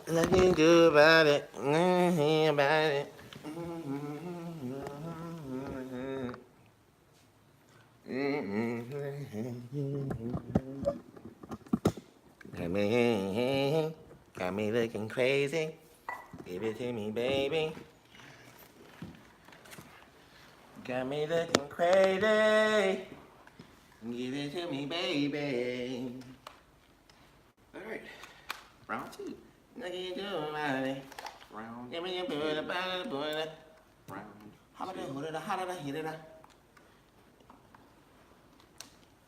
Nothing do about it. Nothing about it. Got me looking crazy. Give it to me, baby. Got me looking crazy. Give it to me, baby. All right, round two. Nothing do about it. Round. Give me a bullet, bullet, bullet. Round. How about that? How did I hit it?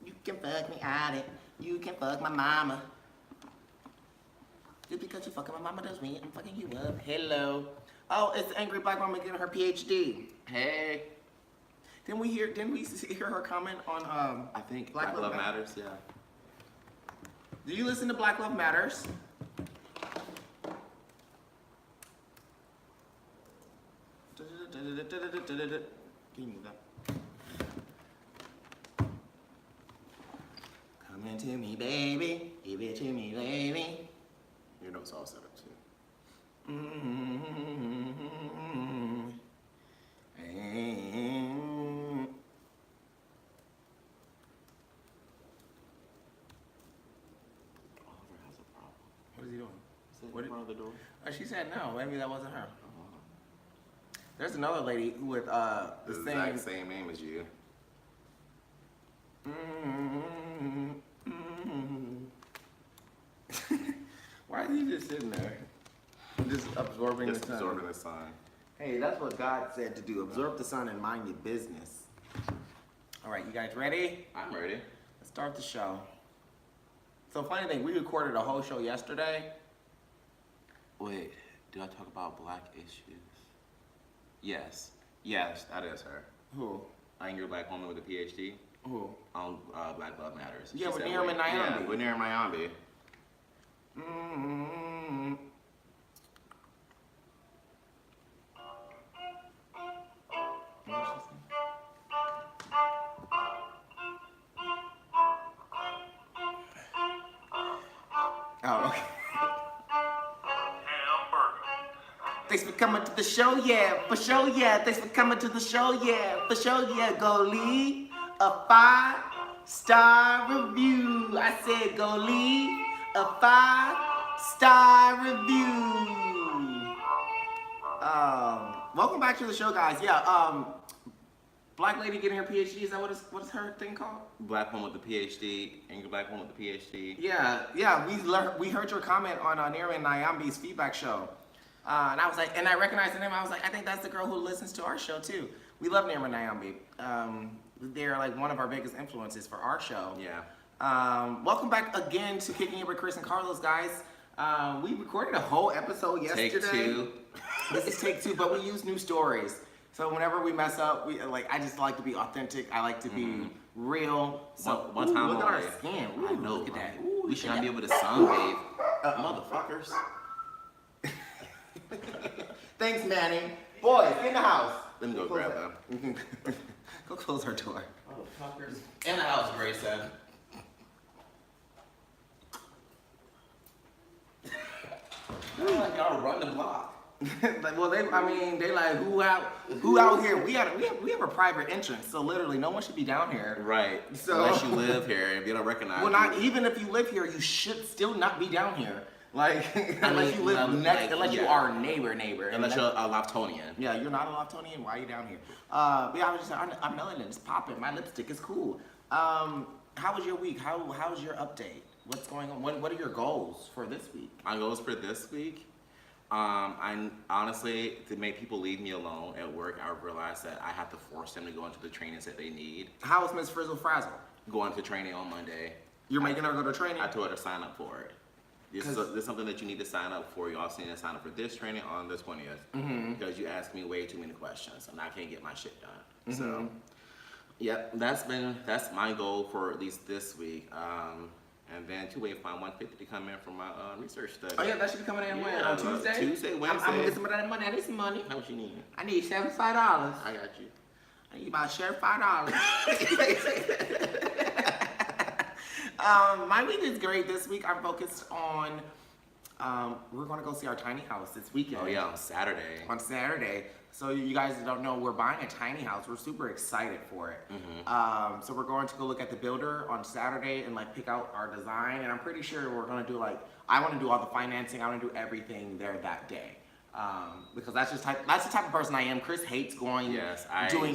You can fuck me out it. You can fuck my mama. Just because you fucking my mama doesn't mean I'm fucking you up. Hello. Oh, it's the angry black woman getting her PhD. Hey. Didn't we hear her comment on I think Black Love Matters, yeah. Do you listen to Black Love Matters? Can you move that? Come into me, baby. Give it to me, baby. Your notes all set up too. Oliver has a problem. What is he doing? What in front of the door? She said no. Maybe that wasn't her. There's another lady who with the exact same name as you. Why is he just sitting there? Just absorbing the sun. Absorbing the sun. Hey, that's what God said to do. Absorb the sun and mind your business. All right, you guys ready? I'm ready. Let's start the show. So funny thing, we recorded a whole show yesterday. Wait, did I talk about black issues? Yes. Yes, that is her. Who? Angry black woman with a PhD. Who? On Black Love Matters. Yeah, with Niram and Nyambi. Yeah, with Niram and Nyambi. Oh, okay. Thanks for coming to the show, yeah, for sure, yeah. Thanks for coming to the show, yeah, for sure, yeah. Go leave a 5-star review. I said go leave a 5-star review. Welcome back to the show, guys. Yeah, black lady getting her PhD. Is that what is her thing called? Black woman with a PhD. Angry black woman with a PhD. Yeah. We heard your comment on Niram and Nyambi's feedback show. And I was like, and I recognized the name. I was like, I think that's the girl who listens to our show too. We love Niram and Nyambi. They're like one of our biggest influences for our show. Yeah. Welcome back again to Kicking It with Kris and Karlos, guys. We recorded a whole episode yesterday. Take two. This is take two, but we use new stories. So whenever we mess up, I just like to be authentic. I like to be real. So one time look at only. our skin. Ooh, I know. Look at that. Ooh, we should not be able to sunbathe. Motherfuckers. Thanks, Manny. Boys, in the house. Let me go grab them. Go close our door. Motherfuckers. In the house, Grace said. Like y'all run the block. Well, they like who out here? We have a private entrance, so literally no one should be down here. Right. So unless you live here, if you don't recognize. Well, not even if you live here, you should still not be down here. Like unless you live next, unless you are a neighbor. Unless you're a Loftonian. Yeah, you're not a Loftonian. Why are you down here? But yeah, I was just I'm melanin. It's popping. My lipstick is cool. How was your week? How's your update? What's going on? What are your goals for this week? My goals for this week. I honestly, to make people leave me alone at work, I realized that I have to force them to go into the trainings that they need. How is Miss Frizzle Frazzle? Going to training on Monday. You're making her go to training? I told her to sign up for it. This is something that you need to sign up for. You also need to sign up for this training on the 20th. Because you asked me way too many questions and I can't get my shit done. So, yep, that's my goal for at least this week. And then to wait for 150 to come in from my research study. Oh yeah, that should be coming in when? On Tuesday? Tuesday, Wednesday. I'm gonna get some of that money. I need some money. How much you need? I need $75. I got you. I need about $75. My week is great this week. I'm focused on we're going to go see our tiny house this weekend. Oh yeah, on Saturday. On Saturday. So you guys don't know, we're buying a tiny house. We're super excited for it. So we're going to go look at the builder on Saturday and like pick out our design. And I'm pretty sure we're going to do like, I want to do all the financing. I want to do everything there that day. Because that's the type of person I am. Kris hates doing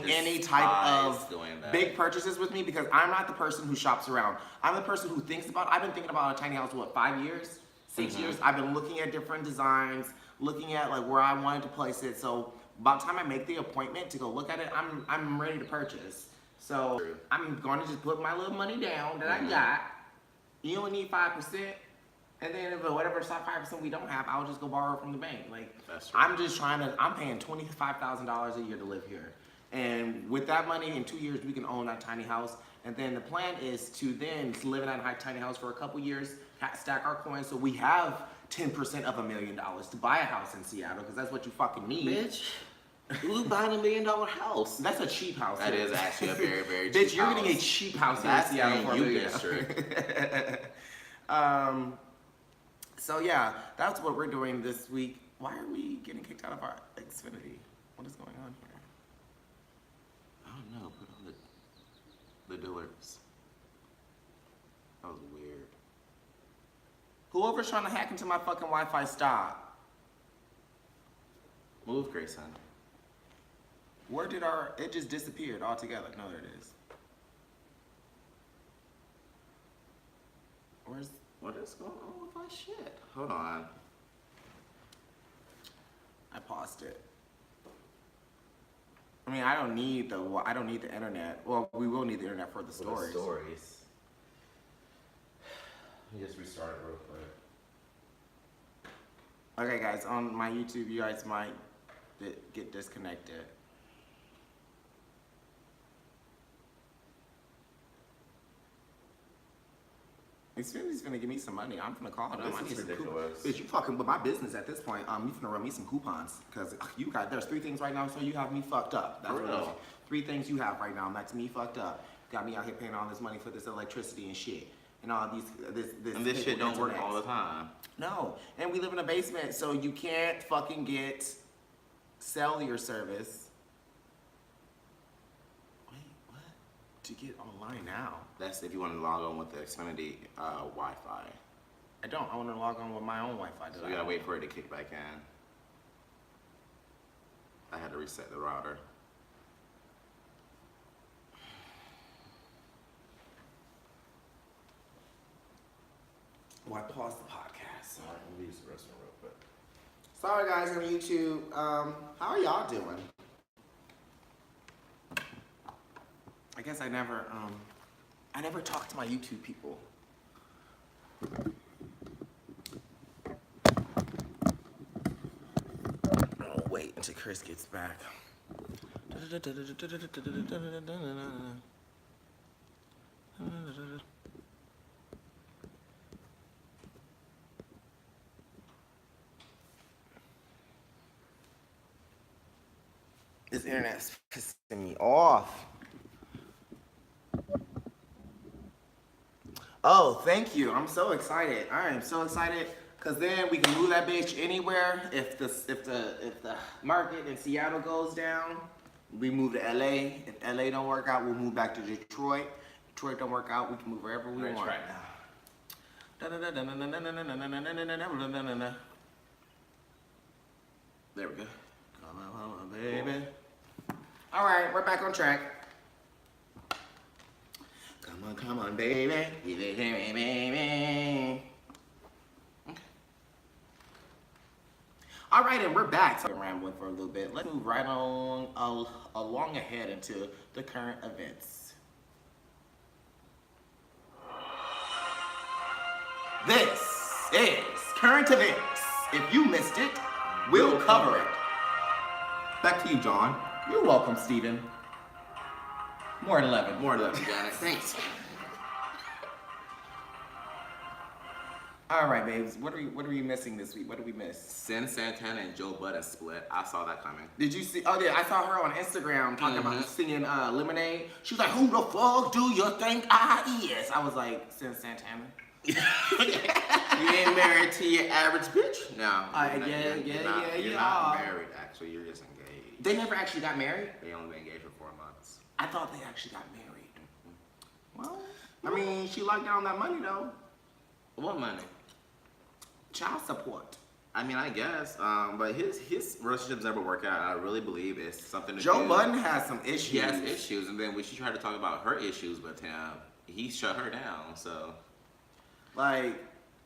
any type of big purchases with me because I'm not the person who shops around. I'm the person who thinks about. I've been thinking about a tiny house 5 years, 6 years. I've been looking at different designs, looking at like where I wanted to place it. So by the time I make the appointment to go look at it, I'm ready to purchase. So I'm going to just put my little money down that I got. You only need 5%. And then if whatever 5% we don't have, I'll just go borrow from the bank. Like, I'm just I'm paying $25,000 a year to live here. And with that money, in 2 years, we can own that tiny house. And then the plan is to then live in that tiny house for a couple years, stack our coins, so we have 10% of $1 million to buy a house in Seattle, because that's what you fucking need. Bitch, who's buying $1 million house? That's a cheap house. That is actually a very, very cheap Bitch, you're getting a cheap house in Seattle for $1 million. So yeah, that's what we're doing this week. Why are we getting kicked out of our Xfinity? What is going on here? I don't know. Put on the doors. That was weird. Whoever's trying to hack into my fucking Wi-Fi, stop. Move, Grayson. Where did it just disappeared altogether. No, there it is. What is going on with my shit? Hold on. I paused it. I mean, I don't need the internet. Well, we will need the internet for the stories. Let me just restart it real quick. Okay, guys, on my YouTube, you guys might get disconnected. Xfinity's gonna give me some money. I'm gonna call them. I need some coupons. Bitch, you fucking with my business at this point. You finna run me some coupons because there's 3 things right now, so you have me fucked up. That's what it is. 3 things you have right now. And that's me fucked up. Got me out here paying all this money for this electricity and shit, and all this shit don't work all the time. No, and we live in a basement, so you can't fucking get cellular service. To get online now. That's if you want to log on with the Xfinity Wi-Fi. I don't. I want to log on with my own Wi-Fi. So you gotta wait for it to kick back in. I had to reset the router. Well, I paused the podcast. Alright, we'll use the restroom real quick. Sorry guys on YouTube. How are y'all doing? I guess I never talked to my YouTube people. Oh, wait until Kris gets back. This internet's pissing me off. Oh, thank you. I'm so excited. I am so excited because then we can move that bitch anywhere. If the market in Seattle goes down, we move to LA. If LA don't work out, we'll move back to Detroit. Detroit don't work out, we can move wherever we want. Right. There we go. Come on, baby. All right, we're back on track. Come on, baby. Give it to me, baby. Okay. All right, and we're back. So I'm rambling for a little bit. Let's move right on along ahead into the current events. This is current events. If you missed it, we'll cover it. Back to you, John. You're welcome, Steven. More than 11. More than 11, Janet. Thanks. All right, babes. What are we missing this week? What did we miss? Sin Santana and Joe Budden split. I saw that coming. Did you see? Oh yeah, I saw her on Instagram talking about singing Lemonade. She was like, "Who the fuck do you think I is?" I was like, Sin Santana. You ain't married to your average bitch now. You're not married, actually. You're just engaged. They never actually got married? They only been engaged for 4 months. I thought they actually got married. Well, I mean, she locked down that money, though. What money? Child support. I mean, I guess, but his relationships never work out. I really believe it's something to do. Joe Budden has some issues. He has issues, and then when she tried to talk about her issues with him, he shut her down. So, like,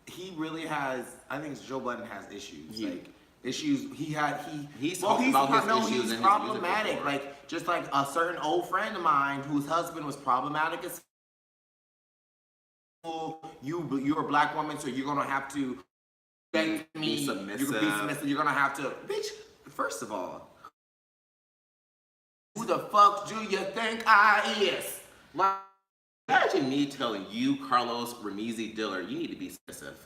he really has. I think Joe Budden has issues. Like issues he's talking about his issues he's and problematic. His like just like a certain old friend of mine whose husband was problematic as you're a black woman, so you're gonna have to beg me. Be submissive. You're gonna be submissive. You're gonna have to, bitch. First of all, who the fuck do you think I is? Like, imagine me telling you, Carlos Rameezy Diller, you need to be submissive.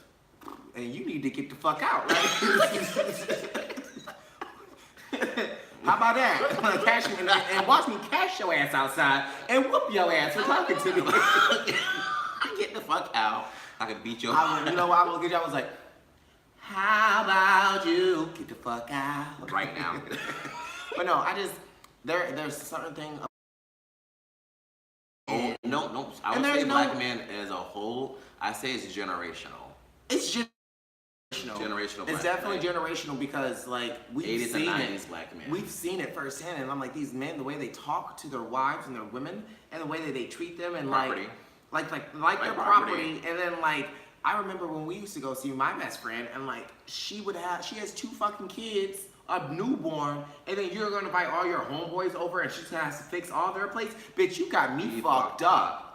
And you need to get the fuck out. Right? How about that? Cash me and watch me cash your ass outside and whoop your ass for talking to me. Get the fuck out. I can beat your you know what I will get you? I was like, how about you get the fuck out right now? But no, I just there's a certain thing. Oh, no. I would say black men as a whole, I say it's generational. It's generational. It's definitely generational because like we've seen it. Black men. We've seen it firsthand, and I'm like these men, the way they talk to their wives and their women, and the way that they treat them, and property. like their property, and then like I remember when we used to go see my best friend, and like she has 2 fucking kids, a newborn, and then you're gonna invite all your homeboys over, and she's gonna have to fix all their plates. Bitch, you got me fucked up.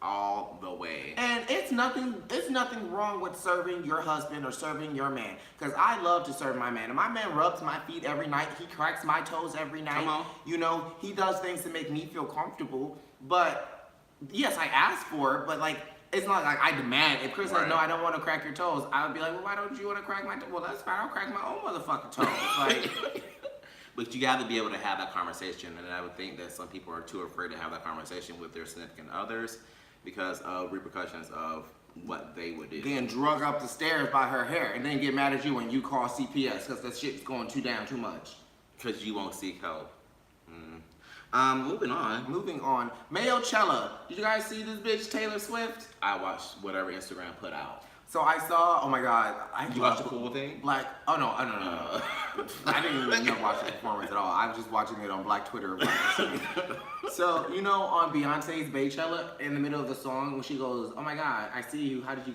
All the way. And it's nothing wrong with serving your husband or serving your man. Because I love to serve my man. And my man rubs my feet every night. He cracks my toes every night. Come on. You know, he does things to make me feel comfortable. But yes, I ask for it, but like it's not like I demand. If Kris says, no, I don't want to crack your toes, I would be like, well, why don't you want to crack my toes? Well, that's fine. I'll crack my own motherfucking toes. Like, but you have to be able to have that conversation. And I would think that some people are too afraid to have that conversation with their significant others, because of repercussions of what they would do. Getting drug up the stairs by her hair and then get mad at you when you call CPS because that shit's going down too much. Because you won't seek help. Moving on. Mayocella. Did you guys see this bitch Taylor Swift? I watched whatever Instagram put out. So I saw, oh my God. You watched the cool thing? Like, oh no. I didn't even watch the performance at all. I was just watching it on Black Twitter. So, you know, on Beyonce's Baychella, in the middle of the song, when she goes, oh my God, I see you. How did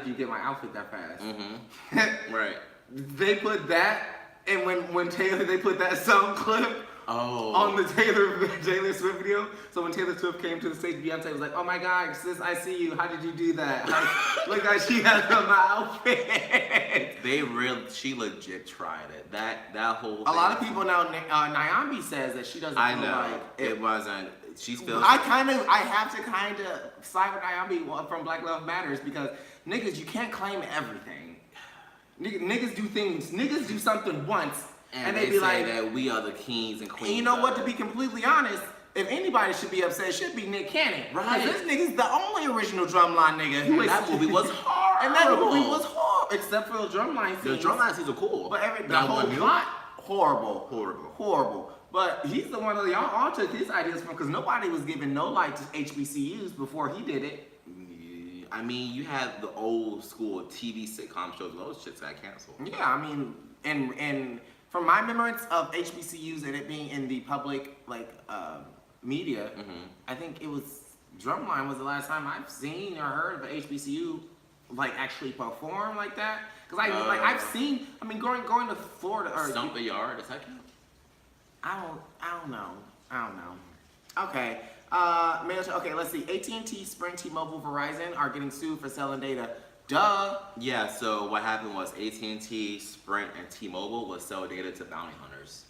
you get my outfit that fast? Mm-hmm. Right. They put that, and when they put that song clip, on the Taylor Swift video. So when Taylor Swift came to the stage, Beyonce was like, oh my God, sis, I see you. How did you do that? Look like she has on my outfit. She legit tried it. That whole thing. A lot of people now, Nyambi says that she doesn't feel like it wasn't. She feels. I have to kind of side with Nyambi from Black Love Matters because niggas, you can't claim everything. Niggas do something once. And they be like that we are the kings and queens. And you know what? To be completely honest, if anybody should be upset, it should be Nick Cannon. Right. This nigga's the only original drumline nigga. That movie was horrible. And that movie was horrible, except for the drumline scenes. The drumline scenes are cool. But the whole plot, horrible. But he's the one that y'all all took his ideas from because nobody was giving no light to HBCUs before he did it. I mean, you had the old school TV sitcom shows. Those shits got canceled. Yeah, I mean, and from my remembrance of HBCUs and it being in the public media, I think it was Drumline was the last time I've seen or heard of an HBCU actually perform like that. Because I've seen, I mean, going to Florida or Stump the Yard. Is that count? I don't know. Okay. Okay, let's see. AT&T, Sprint, T-Mobile, Verizon are getting sued for selling data. Duh. Yeah, so what happened was AT&T, Sprint, and T-Mobile would sell data to bounty hunters.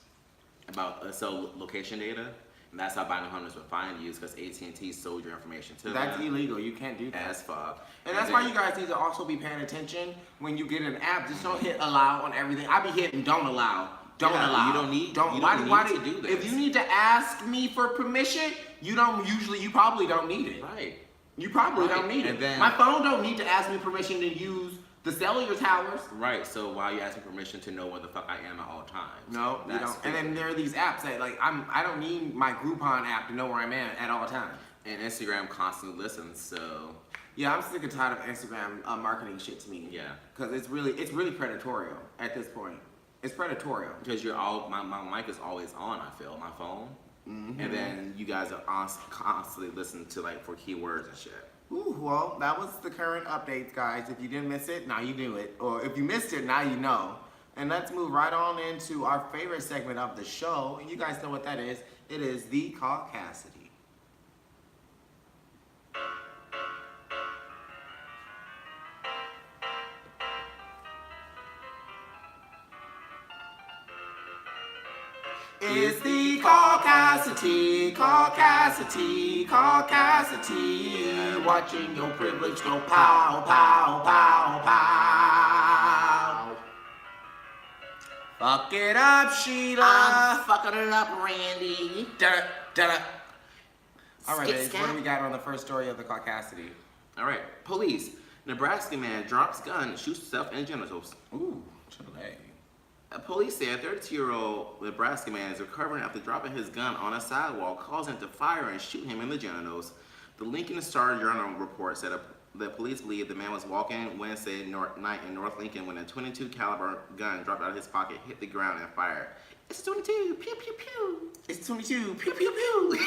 Sell location data, and that's how bounty hunters would find you, because AT&T sold your information to them. That's illegal. You can't do that. As fuck. And that's why you guys need to also be paying attention when you get an app. Just don't hit allow on everything. I be hitting don't allow. Don't allow. You don't need to do this. If you need to ask me for permission, you probably don't need it. Right. You probably Right, don't need and it. then- My phone don't need to ask me permission to use the cellular towers. Right, so why are you asking permission to know where the fuck I am at all times? No, you That's don't. And then stupid. there are these apps that like I don't need my Groupon app to know where I'm at all times. And Instagram constantly listens, so Yeah, I'm sick and tired of Instagram marketing shit to me. yeah. Because it's really predatorial at this point. It's predatorial. Because my mic is always on, I feel, my phone. Mm-hmm. And then you guys are constantly listening to like for keywords and shit. Ooh, well, that was the current updates, guys. If you didn't miss it, now you knew it. Or if you missed it, now you know. And let's move right on into our favorite segment of the show. And you guys know what that is. It is the Caucasity. It's the Caucasity, Caucasity, Caucasity. Watching your privilege go pow, pow, pow, pow. Fuck it up, Sheila. I'm fucking it up, Randy. Da da. All right, Skit, babes, what do we got on the first story of the Caucasity? All right, police. Nebraska man drops gun, shoots himself in genitals. Ooh, Chile. Police say a 32-year-old Nebraska man is recovering after dropping his gun on a sidewalk, causing it to fire and shoot him in the genitals. The Lincoln Star-Journal report said that police believe the man was walking Wednesday night in North Lincoln when a .22 caliber gun dropped out of his pocket, hit the ground, and fired. It's 22, pew pew pew. It's 22, pew pew pew.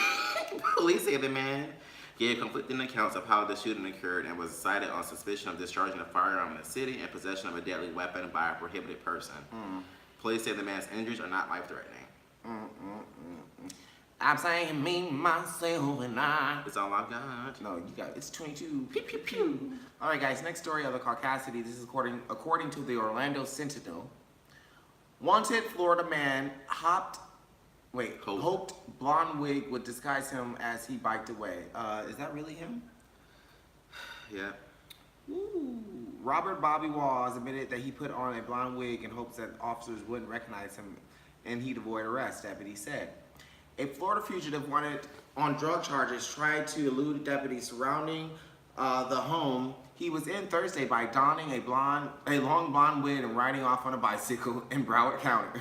Police say the man gave conflicting accounts of how the shooting occurred and was cited on suspicion of discharging a firearm in the city and possession of a deadly weapon by a prohibited person. Police say the man's injuries are not life-threatening. I'm saying me, myself, and I. That's all I've got. No, you got it's 22. Pew pew pew. All right, guys. Next story of the Caucasity. This is according to the Orlando Sentinel. Wanted Florida man hoped blonde wig would disguise him as he biked away. Is that really him? Yeah. Ooh. Robert Bobby Walls admitted that he put on a blonde wig in hopes that officers wouldn't recognize him and he'd avoid arrest, deputies said. A Florida fugitive wanted on drug charges tried to elude deputies surrounding the home he was in Thursday by donning a long blonde wig and riding off on a bicycle in Brevard County.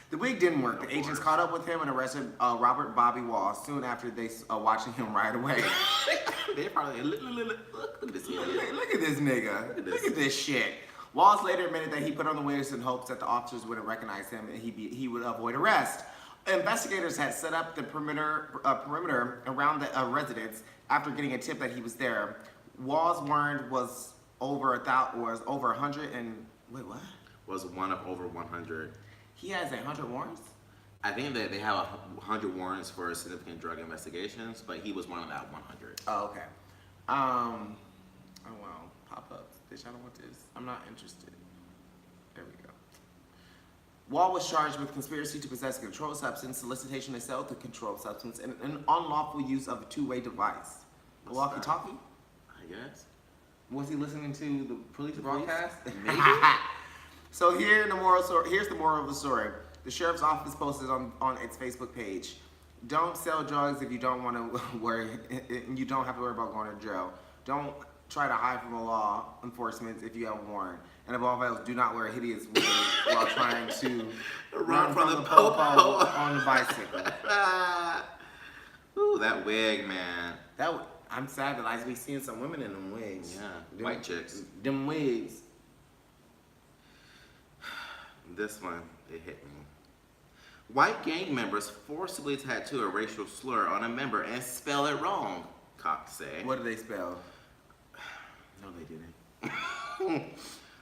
The wig didn't work. The agents caught up with him and arrested Robert Bobby Wall soon after they watching him ride away. They probably look at this nigga. Look at this nigga. Look at this shit. Walls later admitted that he put on the wigs in hopes that the officers wouldn't recognize him and he would avoid arrest. Investigators had set up the perimeter around the residence after getting a tip that he was there. Walls' warrant was over 100 and wait, what? Was one of over 100. He has 100 warrants? I think that they have 100 warrants for significant drug investigations, but he was one of that 100. Oh, okay. Oh wow, pop-ups. Bitch, I don't want this. I'm not interested. There we go. Wall was charged with conspiracy to possess a controlled substance, solicitation to sell the controlled substance, and an unlawful use of a two-way device. A walkie-talkie? I guess. Was he listening to the police broadcast? Maybe. So here's the moral of the story. The sheriff's office posted on its Facebook page, don't sell drugs if you don't want to worry, you don't have to worry about going to jail. Don't try to hide from the law enforcement if you have a warrant. And above all else, do not wear a hideous wig while trying to run from the popo on the bicycle. Ooh, that wig, man. I'm sad that I be seeing some women in them wigs. Yeah, white chicks. Them wigs. This one, it hit me. White gang members forcibly tattoo a racial slur on a member and spell it wrong, cops say. What do they spell? No, they didn't.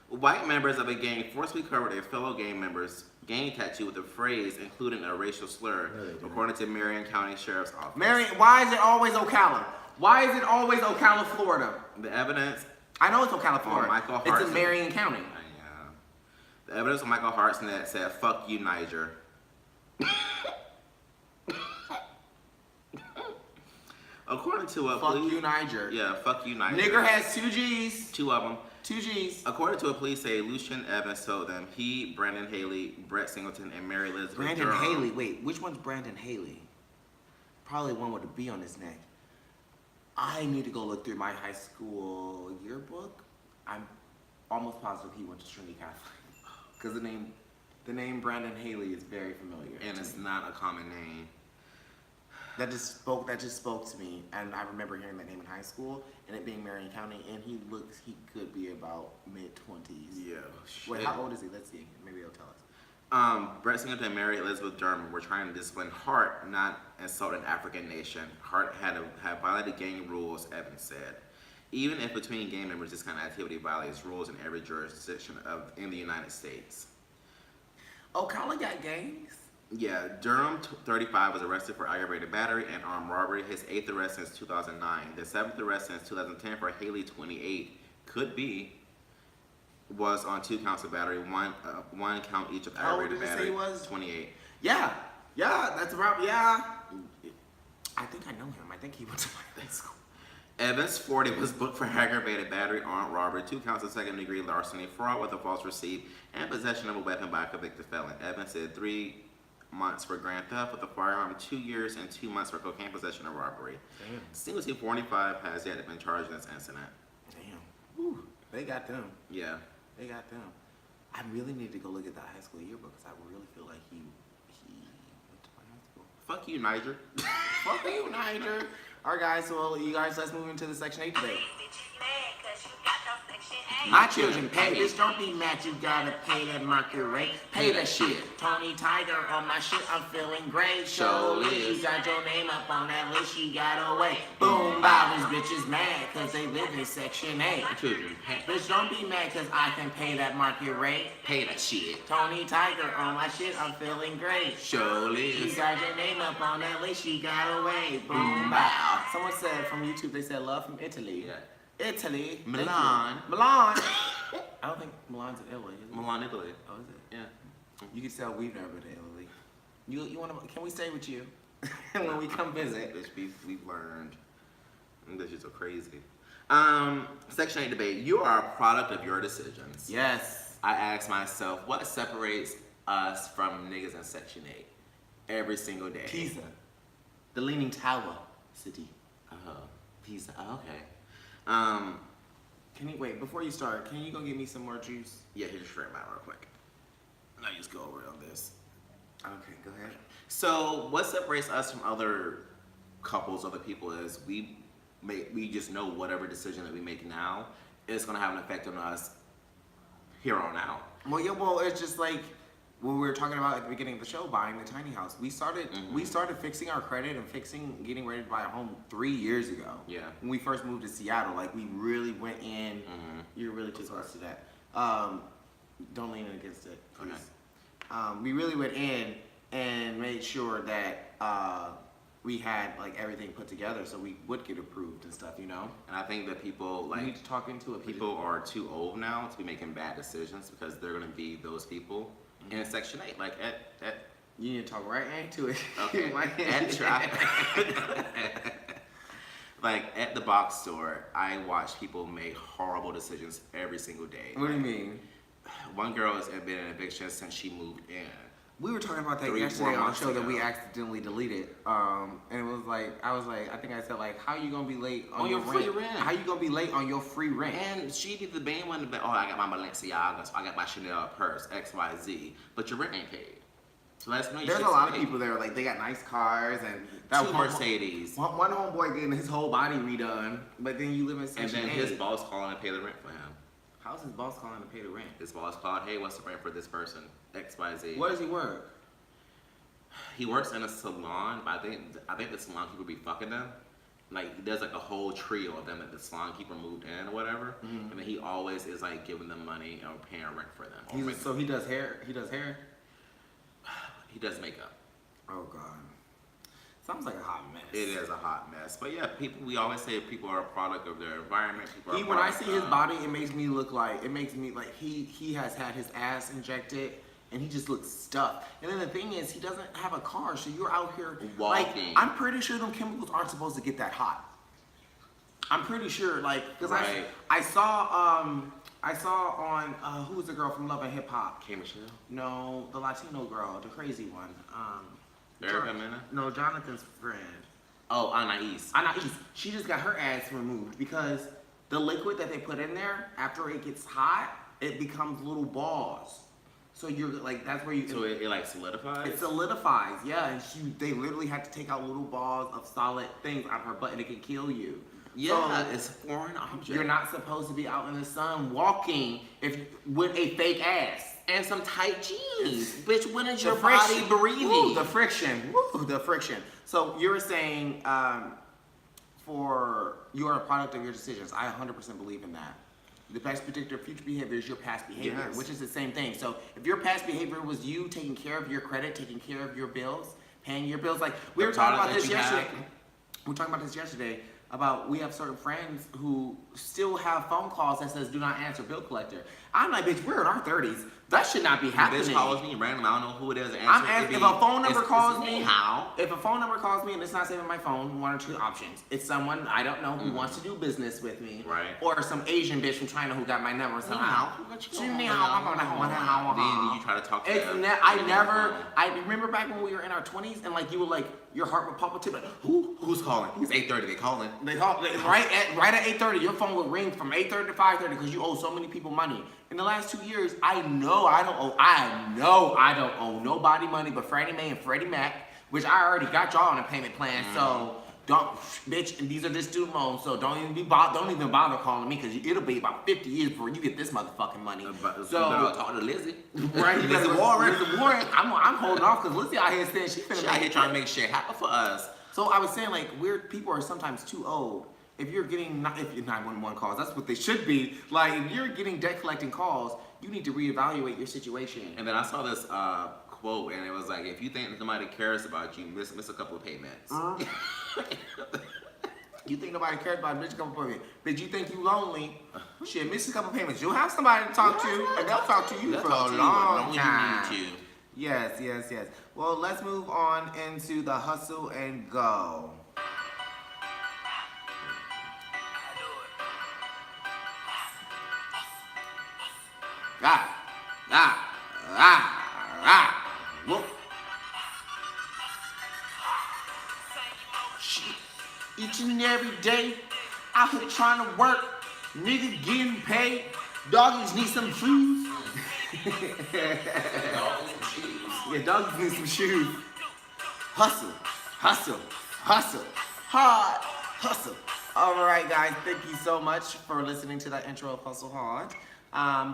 White members of a gang forcibly covered a fellow gang member's gang tattoo with a phrase including a racial slur, according to Marion County Sheriff's Office. Why is it always Ocala? Why is it always Ocala, Florida? The evidence. I know it's Ocala, Florida. Michael It's Hartson. in Marion County. The evidence of Michael Hartson that said, "Fuck you, Niger." According to a Fuck you, Niger. Yeah, fuck you, Niger. Nigger has 2 G's. 2 of them. 2 G's. According to a police say, Lucian Evans told them he, Brandon Haley, Brett Singleton, and Mary Elizabeth Brandon Durham. Haley. Wait, which one's Brandon Haley? probably one with a B on his neck. I need to go look through my high school yearbook. I'm almost positive he went to Trinity Catholic. Because the name Brandon Haley is very familiar. And it's not a common name. That just spoke to me, and I remember hearing that name in high school, and it being Marion County, and he could be about mid-20s. Yeah. Wait, how old is he? Let's see. Maybe he'll tell us. Brett Singleton and Mary Elizabeth Durham were trying to discipline Hart, not insult an African nation. Hart had violated gang rules, Evans said. Even if between gang members, this kind of activity violates rules in every jurisdiction in the United States. Oh, Colin got gangs? Yeah, Durham, 35, was arrested for aggravated battery and armed robbery. His 8th arrest since 2009. The 7th arrest since 2010 for Haley, 28, was on 2 counts of battery, one count each of aggravated battery. How old did you say he was? 28. Yeah, that's about, yeah. I think I know him. I think he went to my high school. Evans, 40, was booked for aggravated battery, armed robbery, 2 counts of second-degree larceny, fraud with a false receipt, and possession of a weapon by a convicted felon. Evans said 3 months for grand theft with a firearm, 2 years and 2 months for cocaine possession and robbery. Damn. Singleton, 45, has yet been charged in this incident. Damn. Whew. They got them. Yeah. They got them. I really need to go look at that high school yearbook because I really feel like he went to my high school. Fuck you, Niger. Fuck you, Niger. All right, guys. So, you guys, let's move into the Section 8 debate. My children pay, bitch, don't be mad, you gotta pay that market rate. Pay that shit. Tony Tiger on my shit, I'm feeling great. Surely, you got your name up on that list, you gotta wait. Boom, bow, these bitches mad, cause they live in Section 8. Children pay. Bitch, don't be mad, cause I can pay that market rate. Pay that shit. Tony Tiger on my shit, I'm feeling great. Surely. You got your name up on that list, you gotta wait. Boom, bow. Someone said from YouTube, they said love from Italy. Yeah. Italy. Milan. Milan. I don't think Milan's in Italy. Is it? Milan, Italy. Oh, is it? Yeah. You can tell we've never been to Italy. You want to? Can we stay with you when we come visit? Bitch, we've learned. This is so crazy. Section 8 debate. You are a product of your decisions. Yes. I ask myself, what separates us from niggas in Section 8 every single day? Pisa. The Leaning Tower City. Pizza. Oh, okay. Can you wait before you start? Can you go get me some more juice? Yeah, here's a straight mine real quick. I just go over it on this. Okay, go ahead. So, what separates us from other couples, other people, is we just know whatever decision that we make now is gonna have an effect on us here on out. Well, yeah. Well, it's just like what we were talking about at the beginning of the show, buying the tiny house. We started fixing our credit and getting ready to buy a home 3 years ago. Yeah. When we first moved to Seattle, like we really went in. You're really too close to that. Don't lean against it, please. Okay. We really went in and made sure that we had like everything put together so we would get approved and stuff, you know. And I think that people you need to talk into it. People are too old now to be making bad decisions because they're gonna be those people. In Section 8, like at you need to talk right into it. Okay. Like at the box store, I watch people make horrible decisions every single day. What do you mean? One girl has been in eviction since she moved in. We were talking about that yesterday on the show that we accidentally deleted. And it was like, I think I said like, how you gonna be late on your free rent? How you gonna be late on your free rent? And she be the main one to be, oh, I got my Balenciaga, so I got my Chanel purse, X, Y, Z. But your rent ain't paid. So that's no. There's a lot of people there, like they got nice cars and that 2 Mercedes. One homeboy getting his whole body redone, but then you live in Section 8. And then his boss calling to pay the rent for him. How's his boss calling to pay the rent? His boss called, hey, what's the rent for this person? X, Y, Z. Where does he work? He works in a salon, but I think the salon keeper be fucking them. Like there's like a whole trio of them that the salon keeper moved in or whatever, and then he always is like giving them money or paying rent for them. So he does hair. He does hair. He does makeup. Oh God, sounds like a hot mess. It is a hot mess, but yeah, we always say people are a product of their environment. When I see his body, it makes me like he has had his ass injected. And he just looks stuffed. And then the thing is, he doesn't have a car, so you're out here walking. Like, I'm pretty sure them chemicals aren't supposed to get that hot. I'm pretty sure, like, because I saw on who was the girl from Love and Hip Hop? K. Michelle? No, the Latino girl, the crazy one. Erica Mena? No, Jonathan's friend. Oh, Anais. Anais, she just got her ass removed because the liquid that they put in there, after it gets hot, it becomes little balls. So you're like, that's where you. So it like solidifies? It solidifies, yeah. And they literally had to take out little balls of solid things out of her butt and it can kill you. Yeah, So, it's a foreign object. You're not supposed to be out in the sun walking with a fake ass. And some tight jeans. Bitch, when is your friction. body breathing? Ooh, the friction. Woo, the friction. So you're saying you're a product of your decisions. I 100% believe in that. The best predictor of future behavior is your past behavior, Yes. which is the same thing. So if your past behavior was you taking care of your credit, taking care of your bills, paying your bills, like we were talking about this yesterday. We were talking about this yesterday about we have certain friends who still have phone calls that says do not answer bill collector. I'm like, bitch, we're in our 30s. That should not be happening. Bitch calls me random. I don't know who it is. I'm asking if a phone number calls me. How? If a phone number calls me and it's not saving my phone, one or two options. It's someone I don't know who wants to do business with me, right? Or some Asian bitch from China who got my number somehow. Then you try to talk to them. I remember back when we were in our 20s and like you were like your heart would palpitate. Like, who's calling? It's 8:30. They calling. They call right at 8:30. Your phone will ring from 8:30 to 5:30 because you owe so many people money. In the last 2 years, I know I don't owe nobody money but Fannie Mae and Freddie Mac, which I already got y'all on a payment plan. So don't, bitch. And these are just student loans, so don't even bother calling me because it'll be about 50 years before you get this motherfucking money. So I'll talk to Lizzie. Right, Lizzie Warren. I'm holding off because Lizzie out here saying she out here trying to make shit happen for us. So I was saying like weird people are sometimes too old. If you're 911 calls, that's what they should be. Like, if you're getting debt collecting calls, you need to reevaluate your situation. And then I saw this quote, and it was like, if you think that somebody cares about you, miss a couple of payments. You think nobody cares about miss a couple of payments? But you think you lonely? Shit, miss a couple of payments. You'll have somebody to talk to, and they'll talk to you for a long time. You need to. Yes. Well, let's move on into the hustle and go. Whoop. Shit. Each and every day, out here trying to work, nigga getting paid, doggies need some shoes. Yeah, doggies need some shoes. Hustle, hard, hustle. All right, guys, thank you so much for listening to that intro of Hustle Hard.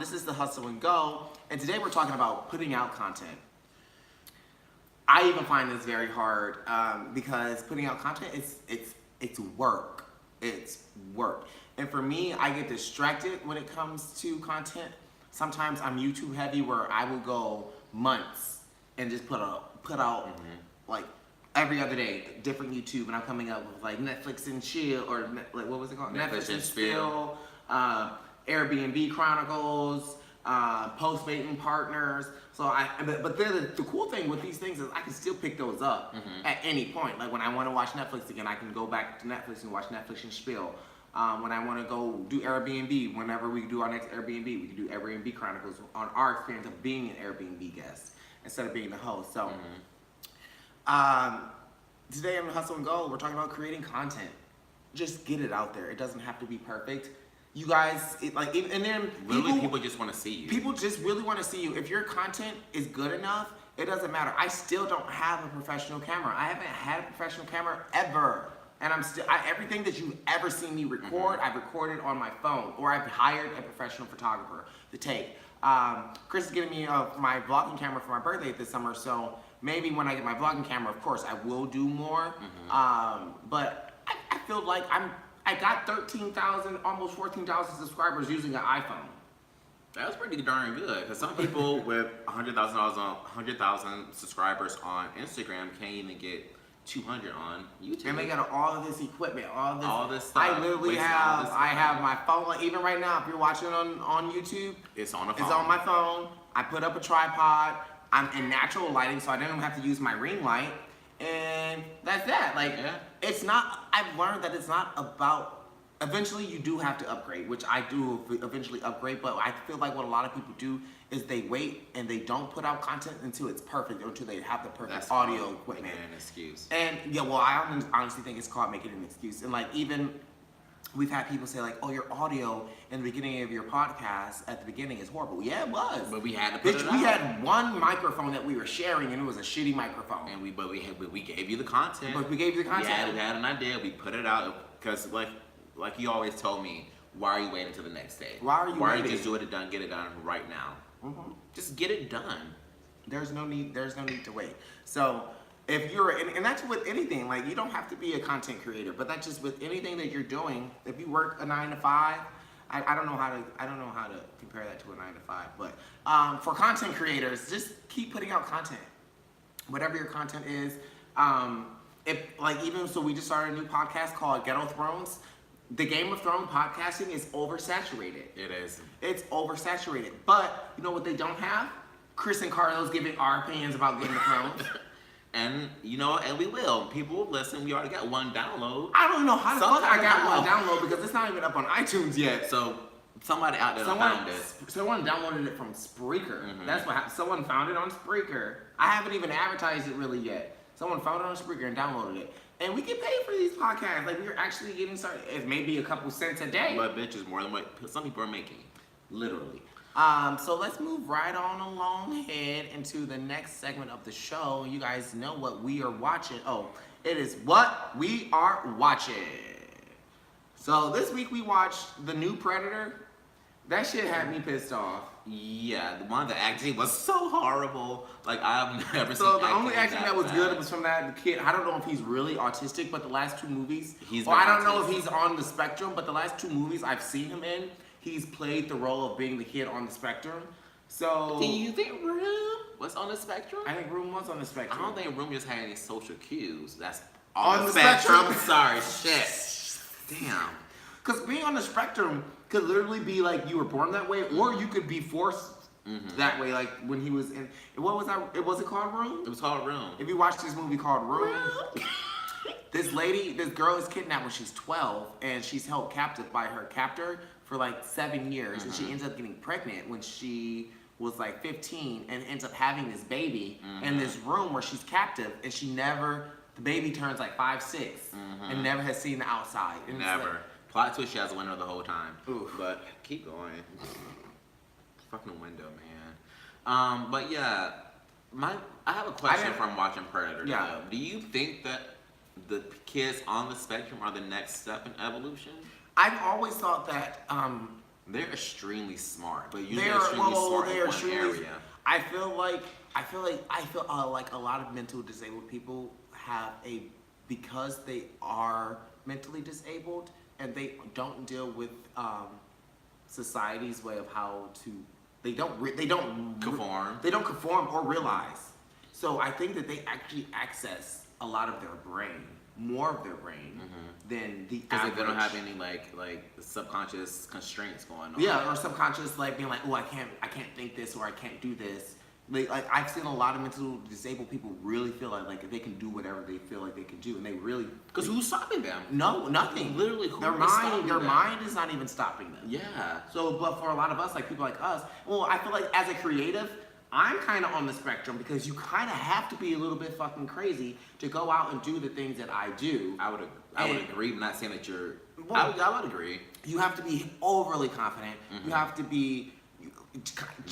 This is the Hustle and Go, and today we're talking about putting out content. I even find this very hard because putting out content it's work. It's work, and for me, I get distracted when it comes to content. Sometimes I'm YouTube heavy, where I will go months and just put out like every other day, different YouTube, and I'm coming up with like Netflix and chill, or like what was it called? Netflix and spill. Airbnb Chronicles, Postmating Partners. So but then the cool thing with these things is I can still pick those up at any point. Like when I want to watch Netflix again, I can go back to Netflix and watch Netflix and spill. When I want to go do Airbnb, whenever we do our next Airbnb, we can do Airbnb Chronicles on our experience of being an Airbnb guest instead of being the host. So today on Hustle and Go, we're talking about creating content. Just get it out there. It doesn't have to be perfect. You guys, and then people just want to see you. People just really want to see you. If your content is good enough, it doesn't matter. I still don't have a professional camera. I haven't had a professional camera ever. And everything that you've ever seen me record, I've recorded on my phone, or I've hired a professional photographer to take. Kris is getting me my vlogging camera for my birthday this summer, so maybe when I get my vlogging camera, of course, I will do more. But I feel like I got 13,000, almost 14,000 subscribers using an iPhone. That's pretty darn good, because some people with 100,000 subscribers on Instagram can't even get 200 on YouTube. And they got all of this equipment, all this stuff. I literally have my phone. Like, even right now, if you're watching it on YouTube, it's on a phone. It's on my phone. I put up a tripod. I'm in natural lighting, so I don't even have to use my ring light. And that's that. Like, it's not. I've learned that it's not about eventually you do have to upgrade, which I do eventually upgrade, but I feel like what a lot of people do is they wait and they don't put out content until it's perfect or until they have the perfect audio equipment. Making an excuse. And yeah, well, I honestly think it's called making an excuse. And like even we've had people say like, oh, your audio in the beginning of your podcast at the beginning is horrible. Yeah, it was. But we had to put it out. We had one microphone that we were sharing and it was a shitty microphone. And we gave you the content. But we gave you the content. We had an idea. We put it out because like you always told me, why are you waiting until the next day? Why are you just get it done right now? Mm-hmm. Just get it done. There's no need to wait. So if you're, and that's with anything, like you don't have to be a content creator, but that's just with anything that you're doing. If you work a 9 to 5, I don't know how to compare that to a 9 to 5, but for content creators, just keep putting out content, whatever your content is. We just started a new podcast called Ghetto Thrones. The Game of Thrones podcasting is oversaturated. It is. It's oversaturated. But you know what they don't have? Kris and Karlos giving our opinions about Game of Thrones. And we will. People will listen. We already got one download. I don't know how the fuck I got one download because it's not even up on iTunes yet. So somebody out there found it. Someone downloaded it from Spreaker. Mm-hmm. That's what happened. Someone found it on Spreaker. I haven't even advertised it really yet. Someone found it on Spreaker and downloaded it. And we get paid for these podcasts. Like, we're actually getting started. It's maybe a couple cents a day. But bitch is more than what some people are making. Literally. So let's move right on along ahead into the next segment of the show. You guys know what we are watching. Oh, it is what we are watching. So this week we watched the new Predictor. That shit had me pissed off. Yeah, the one of the acting was so horrible. Like, I've never seen. So the only acting that was good was from that kid. I don't know if he's really autistic, but the last two movies, I don't know if he's on the spectrum, but the last two movies I've seen him in, he's played the role of being the kid on the spectrum. So do you think Room was on the spectrum? I think Room was on the spectrum. I don't think Room just had any social cues. That's on the spectrum. Sorry, shit. Damn. Because being on the spectrum could literally be like you were born that way, or you could be forced that way. Like when he was in, what was that? Was it called Room? It was called Room. If you watch this movie called Room, this girl is kidnapped when she's 12, and she's held captive by her captor for like 7 years, and she ends up getting pregnant when she was like 15, and ends up having this baby in this room where she's captive, and the baby turns like 5, 6, and never has seen the outside. And never. Plot twist, she has a window the whole time. Oof. But keep going. Fucking window, man. But yeah, I have a question from watching Predator. Yeah. Do you think that the kids on the spectrum are the next step in evolution? I've always thought that they're extremely smart, but usually they're extremely smart in one area. I feel like a lot of mental disabled people because they are mentally disabled and they don't deal with society's way of how to. They don't conform. They don't conform or realize. So I think that they actually access a lot of their brain, more of their brain than the average. Because they don't have any like subconscious constraints going on. Yeah, or subconscious like being like, oh, I can't think this or I can't do this. Like I've seen a lot of mentally disabled people really feel like they can do whatever they feel like they can do, and they really. Because who's stopping them? No, nothing. Literally, their mind is not even stopping them. Yeah. So, but for a lot of us, like people like us, well, I feel like as a creative, I'm kind of on the spectrum because you kind of have to be a little bit fucking crazy to go out and do the things that I do. I would agree. I'm not saying that you're. Well, I would agree. You have to be overly confident. You have to be.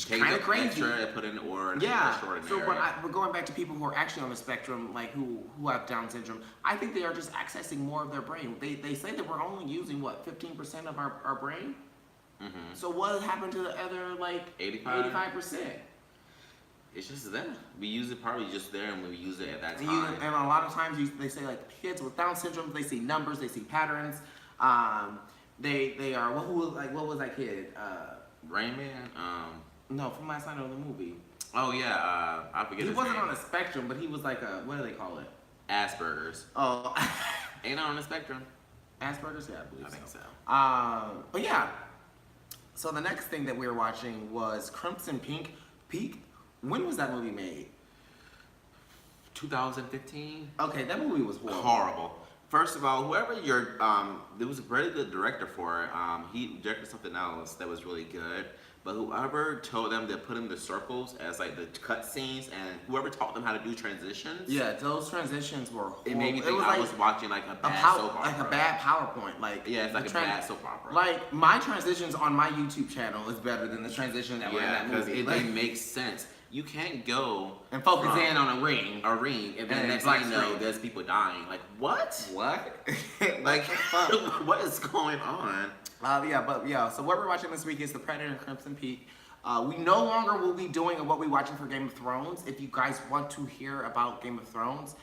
Kind of crazy. Put in order. Yeah. So, but going back to people who are actually on the spectrum, like who have Down syndrome, I think they are just accessing more of their brain. They say that we're only using 15% of our brain. So what happened to the other 85%? It's just there. We use it probably just there, and we use it at that time. And a lot of times they say like kids with Down syndrome, they see numbers, they see patterns. They are what was that kid? Rain Man? No, from last night on the movie. Oh yeah, I forget his name. He wasn't on the spectrum, but he was like what do they call it? Asperger's. Oh. Ain't not on the spectrum. Asperger's? Yeah, I believe I think so. But yeah. So the next thing that we were watching was Crimson Peak. When was that movie made? 2015. Okay, that movie was horrible. First of all, whoever there was a really good director for it. He directed something else that was really good. But whoever told them to put in the circles as like the cut scenes, and whoever taught them how to do transitions. Yeah, those transitions were horrible. It made me think I was watching like a bad soap opera. Like a bad PowerPoint. Like yeah, it's like a bad soap opera. Like my transitions on my YouTube channel is better than the transition that were in that movie. Yeah, because it makes sense. You can't go and focus in on a ring, and then next thing you know, there's people dying. Like what? What? Like what is going on? So what we're watching this week is The Predator and Crimson Peak. We no longer will be doing what we're watching for Game of Thrones. If you guys want to hear about Game of Thrones,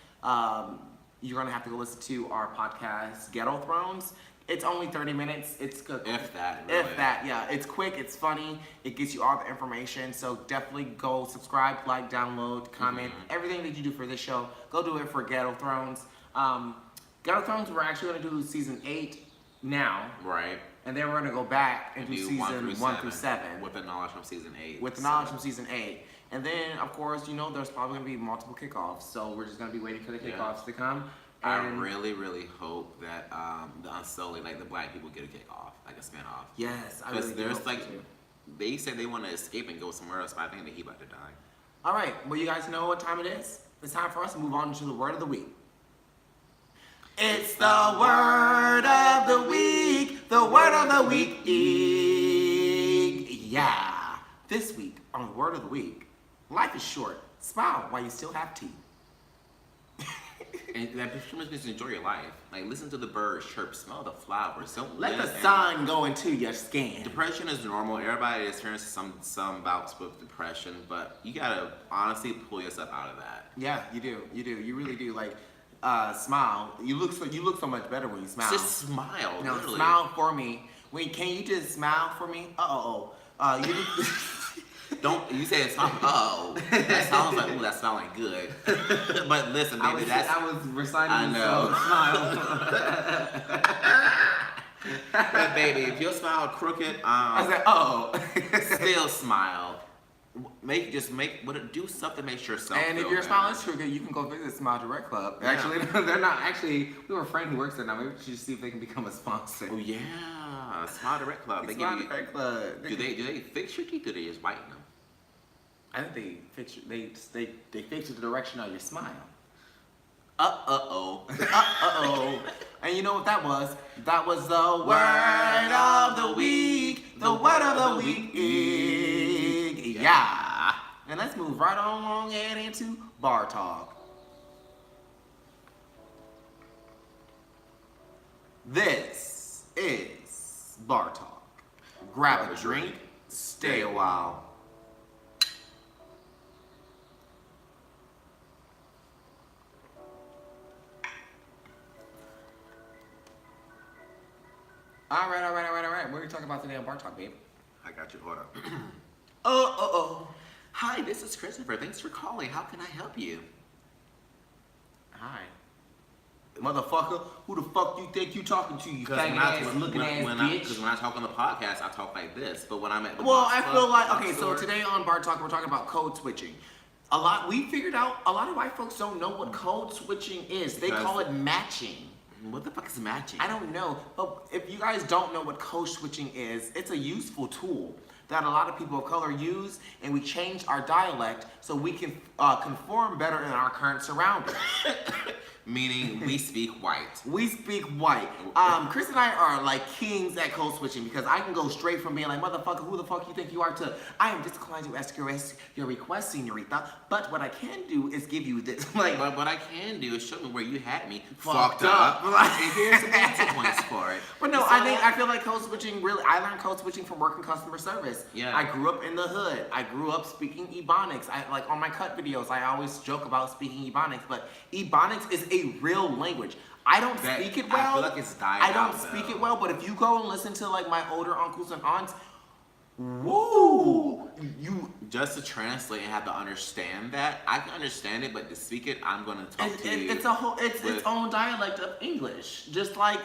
you're gonna have to go listen to our podcast, Ghetto Thrones. It's only 30 minutes. It's good. If that, really. If that, yeah. It's quick, it's funny, it gets you all the information. So definitely go subscribe, like, download, comment, everything that you do for this show. Go do it for Ghetto Thrones. Ghetto Thrones, we're actually gonna do season 8 now. Right. And then we're gonna go back and do season 1 through 7. With the knowledge from season 8. With the knowledge from season 8. And then, of course, there's probably gonna be multiple kickoffs. So we're just gonna be waiting for the kickoffs to come. I really, really hope that the Unsullied, like the black people, get a kickoff, like a spinoff. Yes, I really do. Because there's they say they want to escape and go somewhere else, but I think that he about to die. All right, well, you guys know what time it is. It's time for us to move on to the word of the week. It's the word of the week. The word of the week. Yeah. This week on the word of the week, life is short. Smile while you still have teeth. And that pretty much means to enjoy your life. Like, listen to the birds chirp, smell the flowers. Don't let the sun go into your skin. Depression is normal. Everybody experiences some bouts with depression, but you gotta honestly pull yourself out of that. Yeah, you do. You do. You really do. Like, smile. You look so much better when you smile. Just smile. No, literally. Smile for me. Wait, can you just smile for me? You. Don't you say it's not that sounds like that sounds like good. But listen, baby, I was reciting. I know. Smile. But baby, if your smile crooked, I said, still smile. Do something to make yourself. And if your smile is crooked, you can go visit Smile Direct Club. Yeah. Actually, they're not. Actually, we have a friend who works there now. Maybe we should see if they can become a sponsor. Oh yeah, Smile Direct Club. Direct Club. Do they fix your teeth or they just whiten them? I think they fix the direction of your smile. And you know what that was? That was the word of the week. The word of the week. Yeah. And let's move right on and into bar talk. This is bar talk. Grab a drink, stay a while. All right. What are we talking about today on Bar Talk, babe? I got you. Hold up. Hi, Hi, this is Christopher. Thanks for calling. How can I help you? Hi. Motherfucker, who the fuck you think you talking to, you faggot ass looking ass bitch? Because when I talk on the podcast, I talk like this. But when I'm at the I feel like, okay, so today on Bar Talk, we're talking about code switching. We figured out, a lot of white folks don't know what code switching is. They call it matching. What the fuck is matching? I don't know, but if you guys don't know what code switching is, it's a useful tool that a lot of people of color use, and we change our dialect so we can conform better in our current surroundings. Meaning we speak white. We speak white. Kris and I are like kings at code switching because I can go straight from being like, motherfucker, who the fuck you think you are, to I am disinclined to ask your request, senorita. But what I can do is give you this. Like, but what I can do is show me where you had me fucked up. And here's some consequence for it. But no, I feel like code switching I learned code switching from working customer service. Yeah. I grew up in the hood. I grew up speaking Ebonics. Like on my cut videos, I always joke about speaking Ebonics, but Ebonics is a real language. I don't speak it well. I feel like it's died I don't out, speak though. it well, but if you go and listen to like my older uncles and aunts, woo, you just to translate and have to understand that. I can understand it, but to speak it, I'm gonna talk to you. It's its own dialect of English. Just like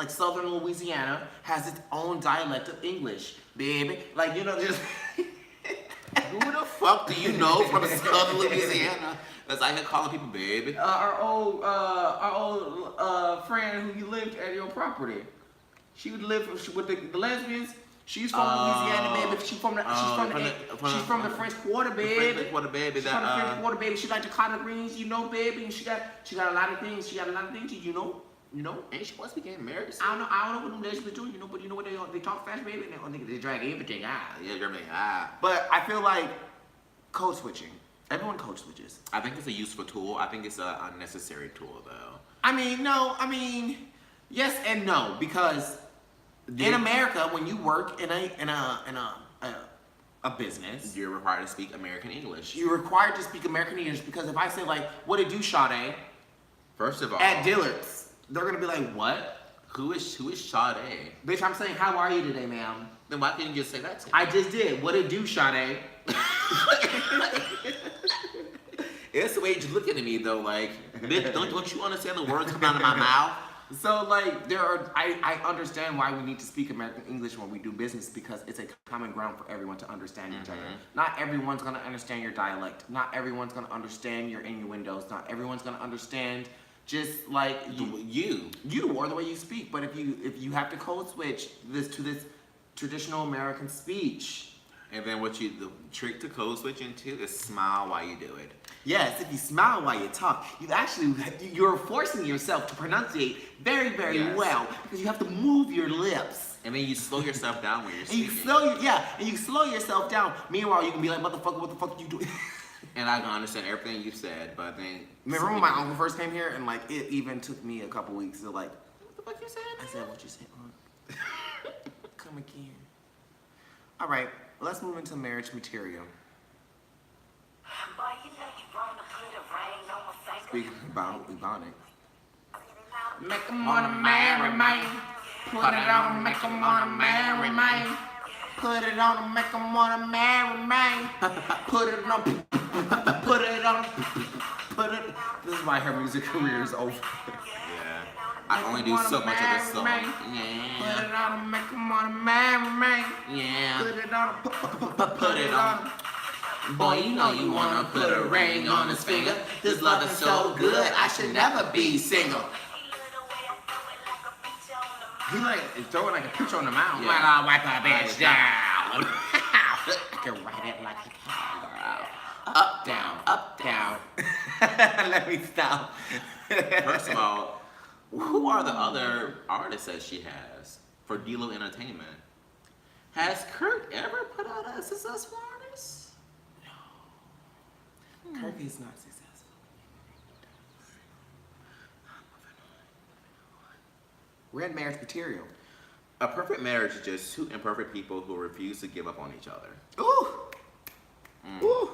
Southern Louisiana has its own dialect of English, baby. Like, just Who the fuck do you know from Southern Louisiana that's out here calling people baby? Our old friend who you lived at your property. She would live with the lesbians. She's from Louisiana, baby. She's from the French Quarter, baby. French Quarter, baby. She's from the French Quarter, baby. She like the collard greens, you know, baby. And she got a lot of things. She got a lot of things, you know. And she wants to be getting married. I don't know what them lesbians do, you know. But you know what they talk fast, baby. And they drag everything out. Yeah, everything out. But I feel like code switching. Everyone code switches. I think it's a useful tool. I think it's an unnecessary tool, though. Yes and no, because in America, when you work in a business, you're required to speak American English. You're required to speak American English because if I say like, "What it do, Sade?" First of all, at Dillard's, they're gonna be like, "What? Who is Sade?" Bitch, I'm saying, "How are you today, ma'am?" Then why can't you just say that to me? I just did. What it do, Sade? It's the way you're looking at me though, like, bitch, don't you understand the words coming out of my mouth? So like I understand why we need to speak American English when we do business because it's a common ground for everyone to understand each other. Not everyone's gonna understand your dialect. Not everyone's gonna understand your innuendos. Not everyone's gonna understand just like you or the way you speak. But if you have to code switch to this traditional American speech. And then the trick to code switching too is smile while you do it. Yes, if you smile while you talk, you're forcing yourself to pronunciate very, very well because you have to move your lips. And then you slow yourself down when you're speaking. And you slow yourself down. Meanwhile, you can be like, "Motherfucker, what the fuck are you doing?" And I can understand everything you said, but then remember when my uncle first came here and like it even took me a couple weeks to like, "What the fuck you said?" I said, "What you said, Aunt?" Come again. All right, let's move into marriage material. Speaking about Ebonic. Make 'em wanna marry me. Put it on 'em, make 'em wanna marry me. Put it on 'em, make 'em wanna marry me. Put it on, put it on, put it. This is why her music career is over. Yeah. I only do so much of this song. Yeah. Put it on 'em, make 'em wanna marry me. Yeah. Put it on 'em, put it on. Boy, you know you wanna put a ring on his finger. This love is so good, I should never be single. He like throwing like a picture on the mouth. Yeah. Like, I'll wipe that bitch down. I can ride it like a cowgirl. Up, down, up, down. Let me stop. First of all, who are the other artists that she has for D-Lo Entertainment? Has Kurt ever put out a successful artist? Kirk is not successful. We're in marriage material. A perfect marriage is just two imperfect people who refuse to give up on each other. Ooh. Ooh.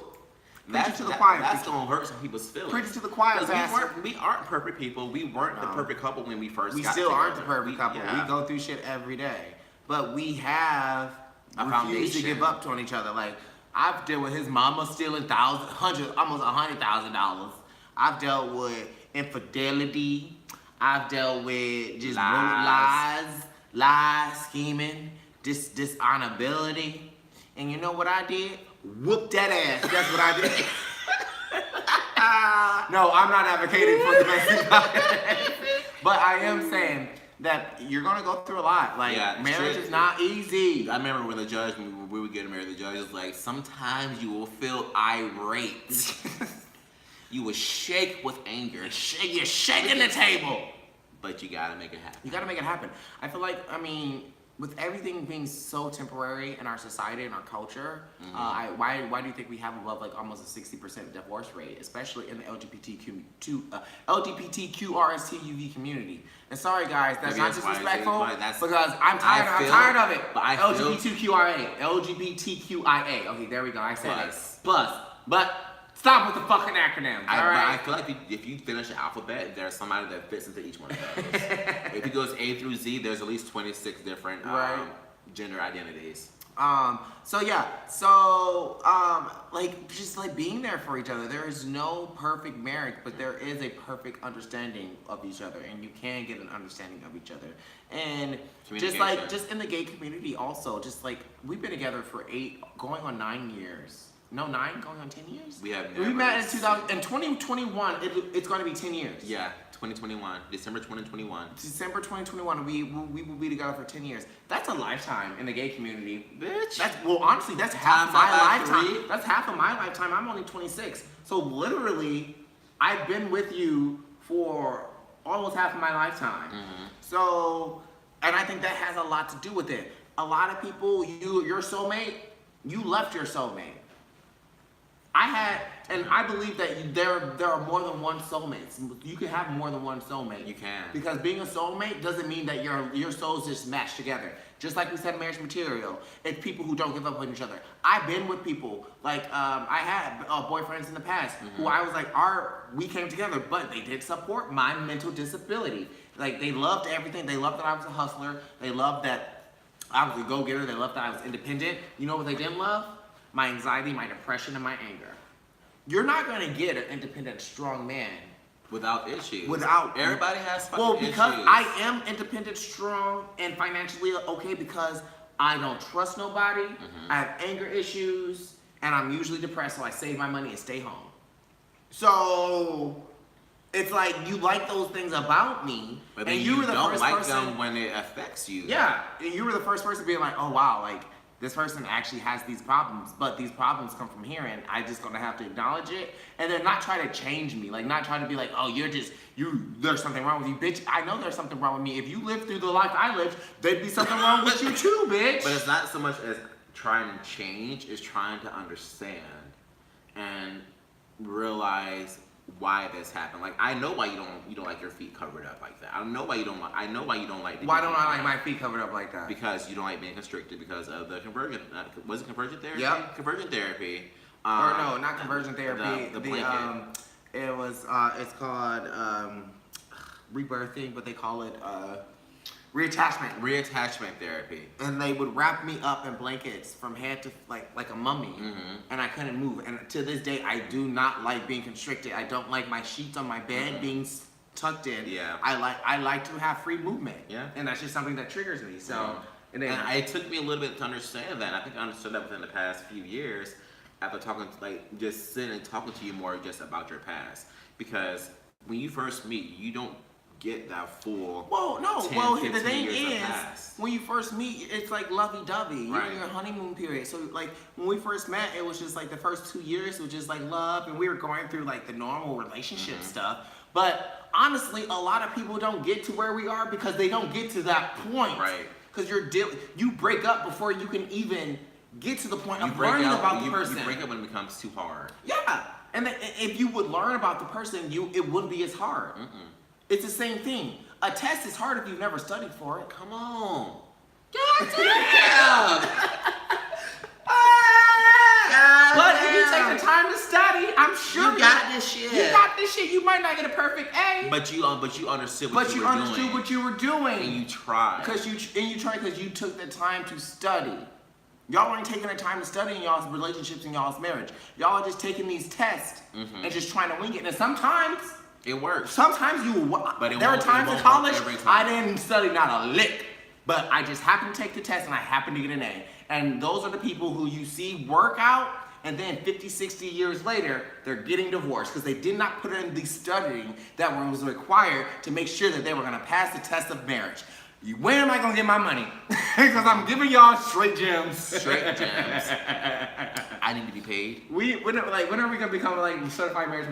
Preach to the choir. That's gonna hurt some people's feelings. Preach to the choir, Pastor. We aren't perfect people. We weren't the perfect couple when we first got together. We still aren't the perfect couple. Yeah. We go through shit every day. But we have refused to give up on each other. Like, I've dealt with his mama stealing almost $100,000. I've dealt with infidelity. I've dealt with just lies, scheming, dishonorability. And you know what I did? Whoop that ass. That's what I did. No, I'm not advocating for domestic violence. But I am saying that you're gonna go through a lot. Like, marriage is not easy. I remember when we were getting married, the judge was like, sometimes you will feel irate. You will shake with anger. You're shaking the table. But you gotta make it happen. You gotta make it happen. I feel like, with everything being so temporary in our society and our culture, why do you think we have above like almost a 60% divorce rate, especially in the LGBTQRSTUV community? And sorry guys, that's not disrespectful, because I'm tired of it. But LGBTQIA. Okay, there we go. I said it. Plus, but stop with the fucking acronyms. All right. I feel like if you finish the alphabet, there's somebody that fits into each one of those. If it goes A through Z, there's at least 26 different gender identities. So yeah, like just like being there for each other. There is no perfect marriage, but there is a perfect understanding of each other, and you can get an understanding of each other. And just in the gay community, also, just like we've been together for 8, going on 9 years. No, 9, going on 10 years. We met in 2021. It's going to be 10 years. Yeah. 2021, December 2021. December 2021, we will be together for 10 years. That's a lifetime in the gay community. Bitch. Honestly, that's half of my lifetime. That's half of my lifetime. I'm only 26. So literally, I've been with you for almost half of my lifetime. Mm-hmm. So, and I think that has a lot to do with it. A lot of people, your soulmate, you left your soulmate. And I believe that there are more than one soulmates. You can have more than one soulmate. You can. Because being a soulmate doesn't mean that your souls just match together. Just like we said in Marriage Material, it's people who don't give up on each other. I've been with people, like I had boyfriends in the past who I was like, we came together, but they did support my mental disability. Like they loved everything. They loved that I was a hustler. They loved that I was a go-getter. They loved that I was independent. You know what they didn't love? My anxiety, my depression, and my anger. You're not gonna get an independent, strong man without issues. Everybody has fucking issues. Because I am independent, strong, and financially okay because I don't trust nobody. Mm-hmm. I have anger issues, and I'm usually depressed, so I save my money and stay home. So it's like you like those things about me, but then you don't like them when it affects you. Yeah, and you were the first person being like, "Oh wow, like." This person actually has these problems, but these problems come from here, and I just gonna have to acknowledge it, and then not try to change me, like not try to be like, oh, there's something wrong with you, bitch. I know there's something wrong with me. If you lived through the life I lived, there'd be something wrong with you too, bitch. But it's not so much as trying to change, it's trying to understand and realize why this happened. Like I know why you don't like your feet covered up like that. I know why you don't like. Why don't I like my feet covered up like that? Because you don't like being constricted because of the conversion. Was it conversion therapy? Yep. Conversion therapy. Or no, not conversion therapy. The blanket. It was. It's called rebirthing, but they call it reattachment. Reattachment therapy. And they would wrap me up in blankets from head to like a mummy, and I couldn't move. And to this day, I do not like being constricted. I don't like my sheets on my bed being tucked in. Yeah. I like to have free movement. Yeah. And that's just something that triggers me. So. And it took me a little bit to understand that. I think I understood that within the past few years, after just sitting and talking to you more just about your past. Because when you first meet, you don't get that full. The thing is, when you first meet, it's like lovey-dovey. You're in your honeymoon period. So like when we first met, it was just like the first 2 years was just like love, and we were going through like the normal relationship stuff. But honestly, a lot of people don't get to where we are because they don't get to that point. Right. Because you break up before you can even get to the point of learning about the person. You break up when it becomes too hard. Yeah, and if you would learn about the person, it wouldn't be as hard. It's the same thing. A test is hard if you've never studied for it. Come on. God damn! But if you take the time to study, I'm sure you got this shit. You got this shit. You might not get a perfect A. But you understood what you were doing. But you understood what you were doing. And you tried. Because you took the time to study. Y'all ain't taking the time to study in y'all's relationships and y'all's marriage. Y'all are just taking these tests and just trying to wing it. And sometimes it works. Sometimes there are times in college I didn't study not a lick, but I just happened to take the test and I happened to get an A. And those are the people who you see work out, and then 50, 60 years later, they're getting divorced because they did not put in the studying that was required to make sure that they were going to pass the test of marriage. When am I going to get my money? Because I'm giving y'all straight gems. Straight gems. I need to be paid. When are we going to become like certified marriage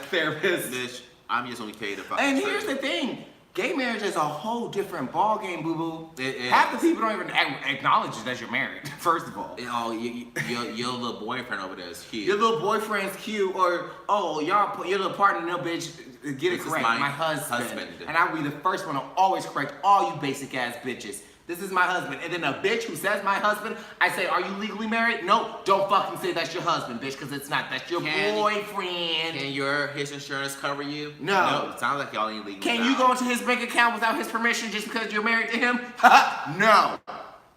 therapist? Bitch, I'm just only paid if I. And here's the thing. Gay marriage is a whole different ball game, boo-boo. Half the people don't even acknowledge that you're married, first of all. Your little boyfriend over there is cute. Your little boyfriend's cute, or, your little partner, no, bitch, get it correct, my husband. And I'll be the first one to always correct all you basic-ass bitches. This is my husband. And then a bitch who says my husband, I say, are you legally married? No, don't fucking say that's your husband, bitch, because it's not. That's your boyfriend. Can his insurance cover you? No. It sounds like y'all ain't legal. Can you go into his bank account without his permission just because you're married to him? No.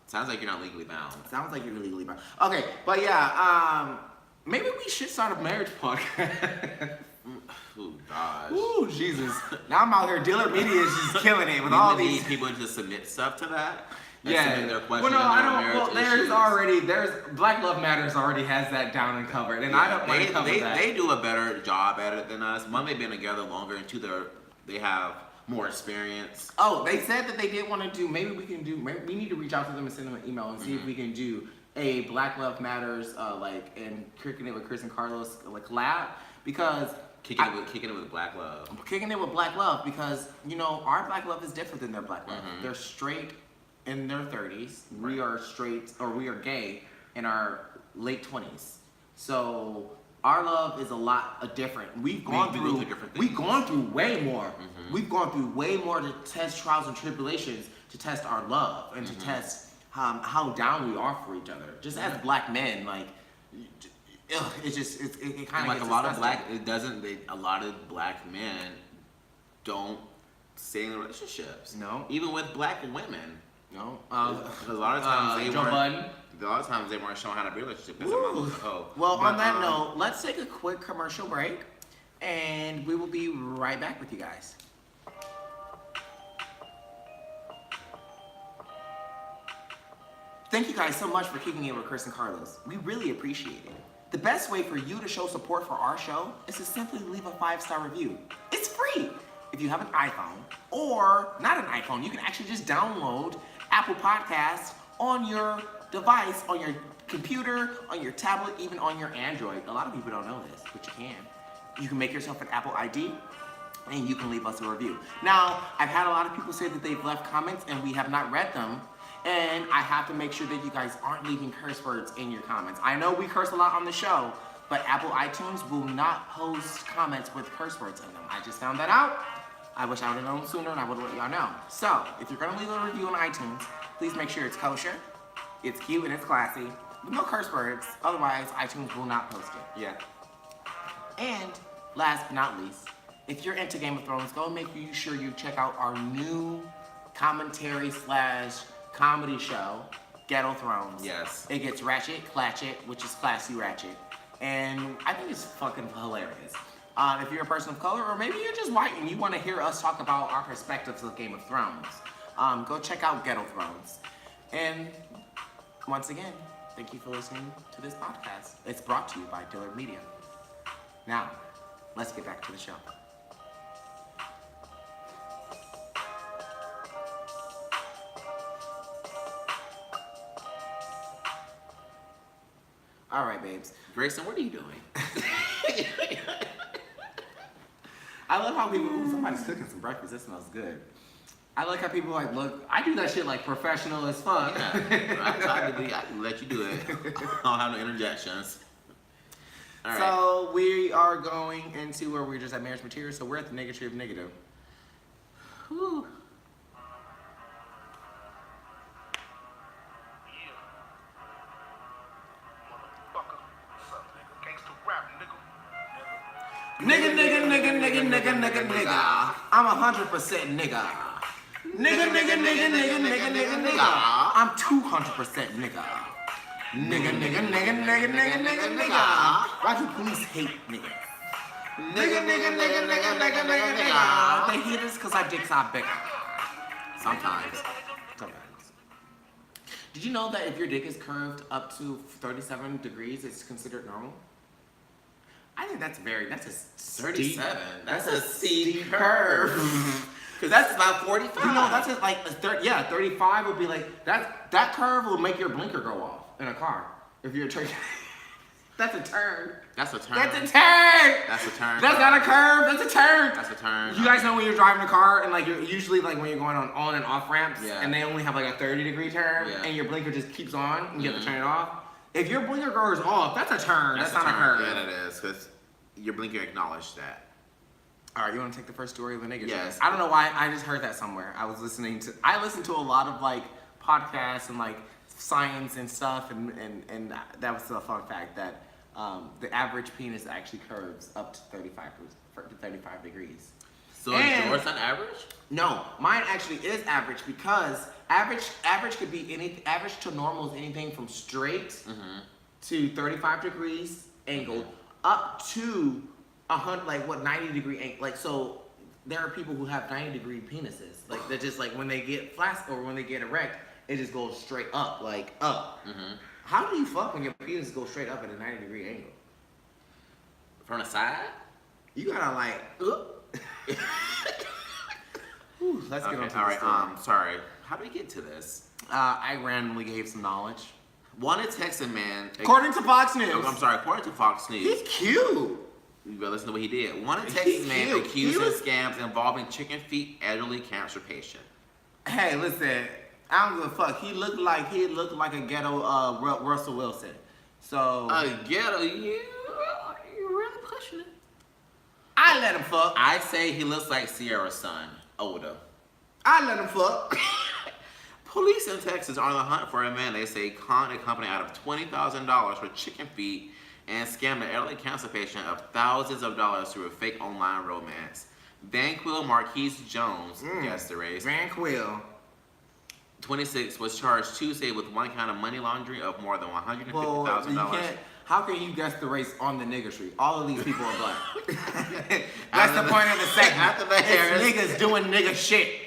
Sounds like you're not legally bound. Sounds like you're legally bound. Okay, but yeah, maybe we should start a marriage podcast. Oh gosh. Ooh, Jesus. Now I'm out here. Dealer Media is just killing it with You all need these people to submit stuff to that. Yeah. Submit their Well, questions no, I and don't. their Well, marriage issues. there's Black Love Matters already has that down and covered, and I don't want to cover that. They do a better job at it than us. One, they've been together longer, and two, they have more experience. Oh, they said that they did want to do. Maybe we can do. We need to reach out to them and send them an email and see if we can do a Black Love Matters and Kicking It with Kris and Karlos collab because. Kicking it with Black Love. Kicking it with Black Love because, our Black Love is different than their Black Love. They're straight in their 30s. Right. We are straight, or we are gay in our late 20s. So our love is a lot different. We've gone through different things. We've gone through way more. We've gone through way more to test trials and tribulations, to test our love, and to test how down we are for each other. Just as Black men, it kind of Like a lot of a lot of Black men don't stay in relationships. No. Even with Black women. No. Because a lot of times Joe Budden. A lot of times they weren't showing how to be in a relationship. Well, on that note, let's take a quick commercial break, and we will be right back with you guys. Thank you guys so much for kicking it with Kris and Karlos. We really appreciate it. The best way for you to show support for our show is to simply leave a 5-star review. It's free. If you have an iPhone, or not an iPhone, you can actually just download Apple Podcasts on your device, on your computer, on your tablet, even on your Android. A lot of people don't know this, but you can. You can make yourself an Apple ID, and you can leave us a review. Now, I've had a lot of people say that they've left comments, and we have not read them. And I have to make sure that you guys aren't leaving curse words in your comments. I know we curse a lot on the show, but Apple iTunes will not post comments with curse words in them. I just found that out. I wish I would have known sooner, and I would have let y'all know. So, if you're gonna leave a review on iTunes, please make sure it's kosher, it's cute, and it's classy, with no curse words. Otherwise, iTunes will not post it. Yeah. And last but not least, if you're into Game of Thrones, go make sure you check out our new commentary / comedy show, Ghetto Thrones. Yes. It gets ratchet, clatchet, which is classy ratchet. And I think it's fucking hilarious. If you're a person of color, or maybe you're just white and you want to hear us talk about our perspectives of Game of Thrones, go check out Ghetto Thrones. And once again, thank you for listening to this podcast. It's brought to you by Dillard Media. Now, let's get back to the show. All right, babes. Grayson, what are you doing? I love how people, somebody's cooking some breakfast. That smells good. I like how people look. I do that shit professional as fuck. Yeah, I can let you do it. I don't have no interjections. All right. So we are going into where we're just at marriage material. So we're at the negative. Whew. Nigga. I'm 100% nigga. Nigga. I'm 200% nigga. Nigga. Why do police hate niggas? Nigga. They hate us because our dicks are bigger. Sometimes. Did you know that if your dick is curved up to 37 degrees, it's considered normal? I think that's a 37. That's a steep curve. Because that's about 45. You know, that's 35 would be that curve will make your blinker go off in a car. If you're turning. That's a turn. That's a turn. That's a turn. That's a turn. That's not a curve. That's a turn. That's a turn. You guys know when you're driving a car and you're usually when you're going on and off ramps and they only have a 30-degree turn and your blinker just keeps on and you have to turn it off. If your blinker goes off, that's a turn. That's not a curve. Yeah, that is, because your blinker acknowledged that. All right, you want to take the first story of the nigga? Yes. I don't know why. I just heard that somewhere. I listen to a lot of podcasts and science and stuff, and that was a fun fact that the average penis actually curves up to 35 degrees. So is yours not average? No, mine actually is average because average could be average to normal is anything from straight to 35 degrees angled up to 100, like what 90-degree angle. Like so, there are people who have 90-degree penises. Like they're just like when they get flaccid or when they get erect, it just goes straight up, like up. How do you fuck when your penis goes straight up at a 90-degree angle? From the side? You gotta like. Whew, let's get on to all the story. right. Sorry. How did we get to this? I randomly gave some knowledge. Wanted Texas man. According to Fox News. I'm sorry. According to Fox News. He's cute. You better listen to what he did. Wanted Texas man cute. accused of scams involving chicken feet elderly cancer patient. Hey, listen. I don't give a fuck. He looked like a ghetto Russell Wilson. So Ghetto, you're really pushing it. I let him fuck. I say he looks like Sierra's son, older. I let him fuck. Police in Texas are on the hunt for a man they say conned a company out of $20,000 for chicken feet and scammed an elderly cancer patient of thousands of dollars through a fake online romance. Vanquill Marquise Jones, guessed the race. Vanquill. 26 was charged Tuesday with one count of money laundering of more than $150,000. How can you guess the race on the nigger street? All of these people are black. That's the point of the segment. After the Harris, niggas doing nigga shit.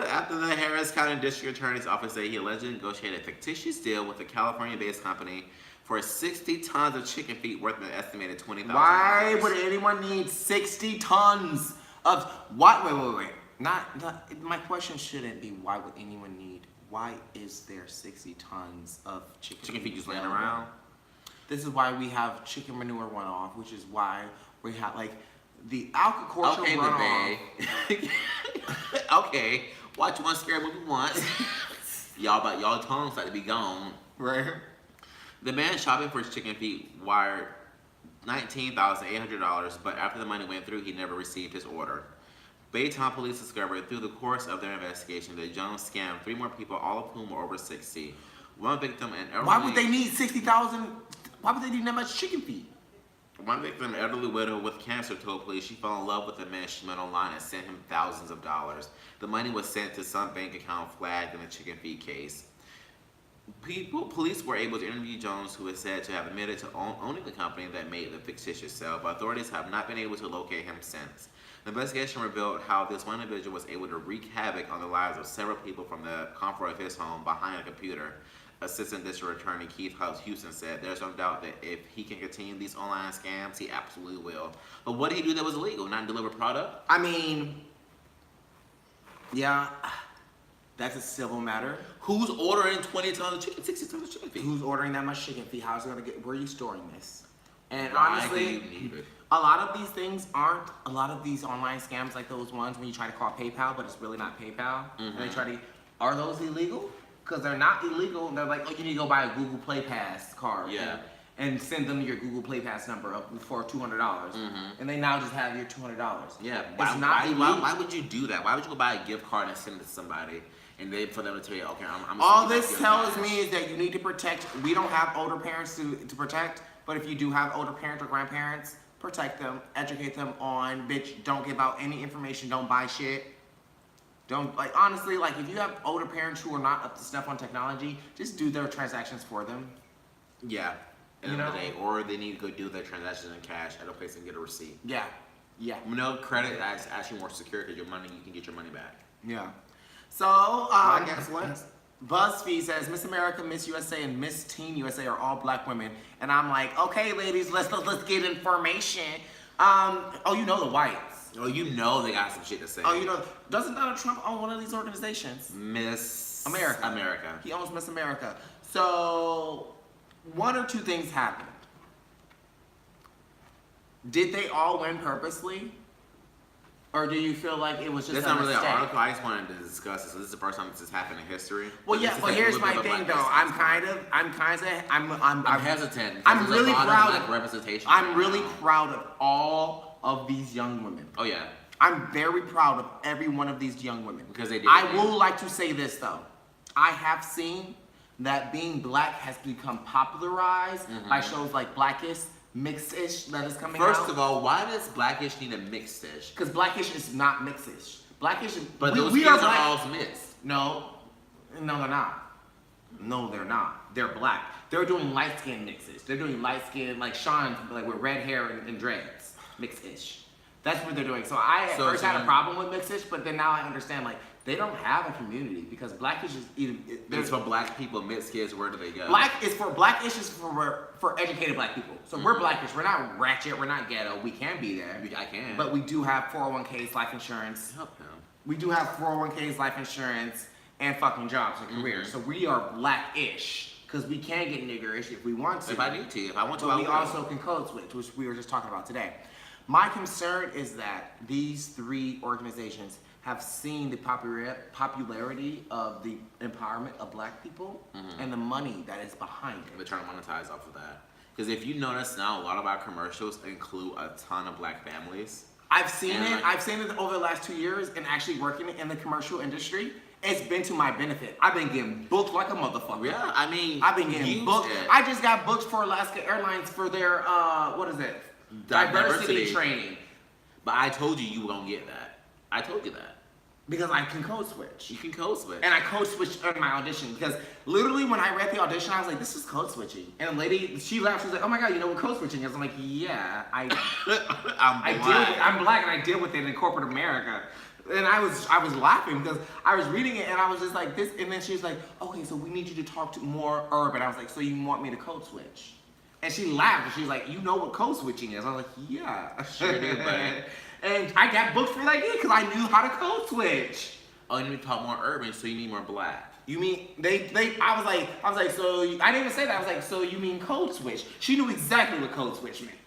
After the Harris County District Attorney's Office said he allegedly negotiated a fictitious deal with a California-based company for 60 tons of chicken feet worth an estimated $20,000. Why would anyone need 60 tons of what? Wait. Not. My question shouldn't be why would anyone need. Why is there 60 tons of chicken feet just laying around? This is why we have chicken manure runoff, which is why we have like the agricultural runoff. Okay, watch one scary movie once. y'all tongues like to be gone. Right. The man shopping for his chicken feet wired $19,800, but after the money went through, he never received his order. Baytown police discovered through the course of their investigation that Jones scammed 3 more people, all of whom were over 60. One victim, an elderly... Why would they need 60,000? Why would they need that much chicken feet? One victim, an elderly widow with cancer, told police she fell in love with the man she met online and sent him thousands of dollars. The money was sent to some bank account flagged in the chicken feet case. Police were able to interview Jones, who is said to have admitted to owning the company that made the fictitious sale, but authorities have not been able to locate him since. The investigation revealed how this one individual was able to wreak havoc on the lives of several people from the comfort of his home behind a computer. Assistant District Attorney Keith Houston said, "There's no doubt that if he can continue these online scams, he absolutely will." But what did he do that was illegal? Not deliver product? I mean, yeah, that's a civil matter. Who's ordering 20 tons of chicken, 60 tons of chicken feet? Who's ordering that much chicken feet? How's it gonna get? Where are you storing this? And Why honestly, do you need it? a lot of these things aren't. A lot of these online scams, like those ones when you try to call PayPal, but it's really not PayPal, and they try to. Are those illegal? Because they're not illegal. They're like, oh, you need to go buy a Google Play Pass card. Yeah. And send them your Google Play Pass number for $200, and they now just have your $200. Yeah, why would you do that? Why would you go buy a gift card and send it to somebody, and then for them to tell you, okay, I'm all this tells me is that you need to protect. We don't have older parents to protect, but if you do have older parents or grandparents, protect them, educate them on, bitch, don't give out any information, don't buy shit. Don't, like, honestly, like, if you have older parents who are not up to snuff on technology, just do their transactions for them. Yeah. End of the day, or they need to go do their transactions in cash at a place and get a receipt. Yeah. No credit, that's actually more secure because your money, you can get your money back. Yeah. So, guess what? BuzzFeed says Miss America, Miss USA, and Miss Teen USA are all black women, and I'm like, okay, ladies, let's get information. Oh, you know the whites. Oh, you know they got some shit to say. Oh, you know, doesn't Donald Trump own one of these organizations? Miss America. He owns Miss America. So, one or two things happened. Did they all win purposely? Or do you feel like it was just That's a not really an mistake? article. I just wanted to discuss this. So this is the first time this has happened in history. Well, yeah, but here's my thing though. I'm hesitant. I'm really proud of representation. I'm really proud of all of these young women. Oh yeah. I'm very proud of every one of these young women. Because they did. I will like to say this though. I have seen that being black has become popularized by shows like Blackest, mixed-ish that is coming out. First of all, why does Blackish need a mixed-ish? Because Blackish is not mixed-ish. Blackish is... But those kids are all mixed. No, they're not. No, they're not. They're black. They're doing light-skin mixes. They're doing light-skin, like Sean, like with red hair and dreads. Mixed-ish. That's what they're doing. So I at first had a problem with mixed-ish, but then now I understand, like, they don't have a community because Blackish is even... It's for black people, mixed kids, where do they go? Blackish is for educated black people. So we're Blackish. We're not ratchet. We're not ghetto. We can be there. I can. But we do have 401ks, life insurance. Help him. We do have 401ks, life insurance, and fucking jobs and careers. So we are black-ish because we can get niggerish if we want to. If I need to. If I want to, but we also can code switch, which we were just talking about today. My concern is that these three organizations have seen the popularity of the empowerment of black people and the money that is behind it. They're trying to monetize off of that. Because if you notice now, a lot of our commercials include a ton of black families. I've seen it. I've seen it over the last 2 years and actually working in the commercial industry. It's been to my benefit. I've been getting booked like a motherfucker. Yeah, I mean, I've been getting booked. I just got booked for Alaska Airlines for their, what is it? Diversity training. But I told you were going to get that. I told you that. Because I can code switch. You can code switch. And I code switched in my audition because literally when I read the audition, I was like, this is code switching. And the lady, she laughed. She was like, oh my God, you know what code switching is? I'm like, yeah, I'm black and I deal with it in corporate America. And I was laughing because I was reading it and I was just like this. And then she was like, okay, so we need you to talk to more urban. I was like, so you want me to code switch? And she laughed and she was like, you know what code switching is? I was like, yeah. Sure do, but... And I got booked for that because I knew how to code switch. Oh, you need to talk more urban, so you need more black. You mean I was like, so I didn't even say that. I was like, so you mean code switch? She knew exactly what code switch meant.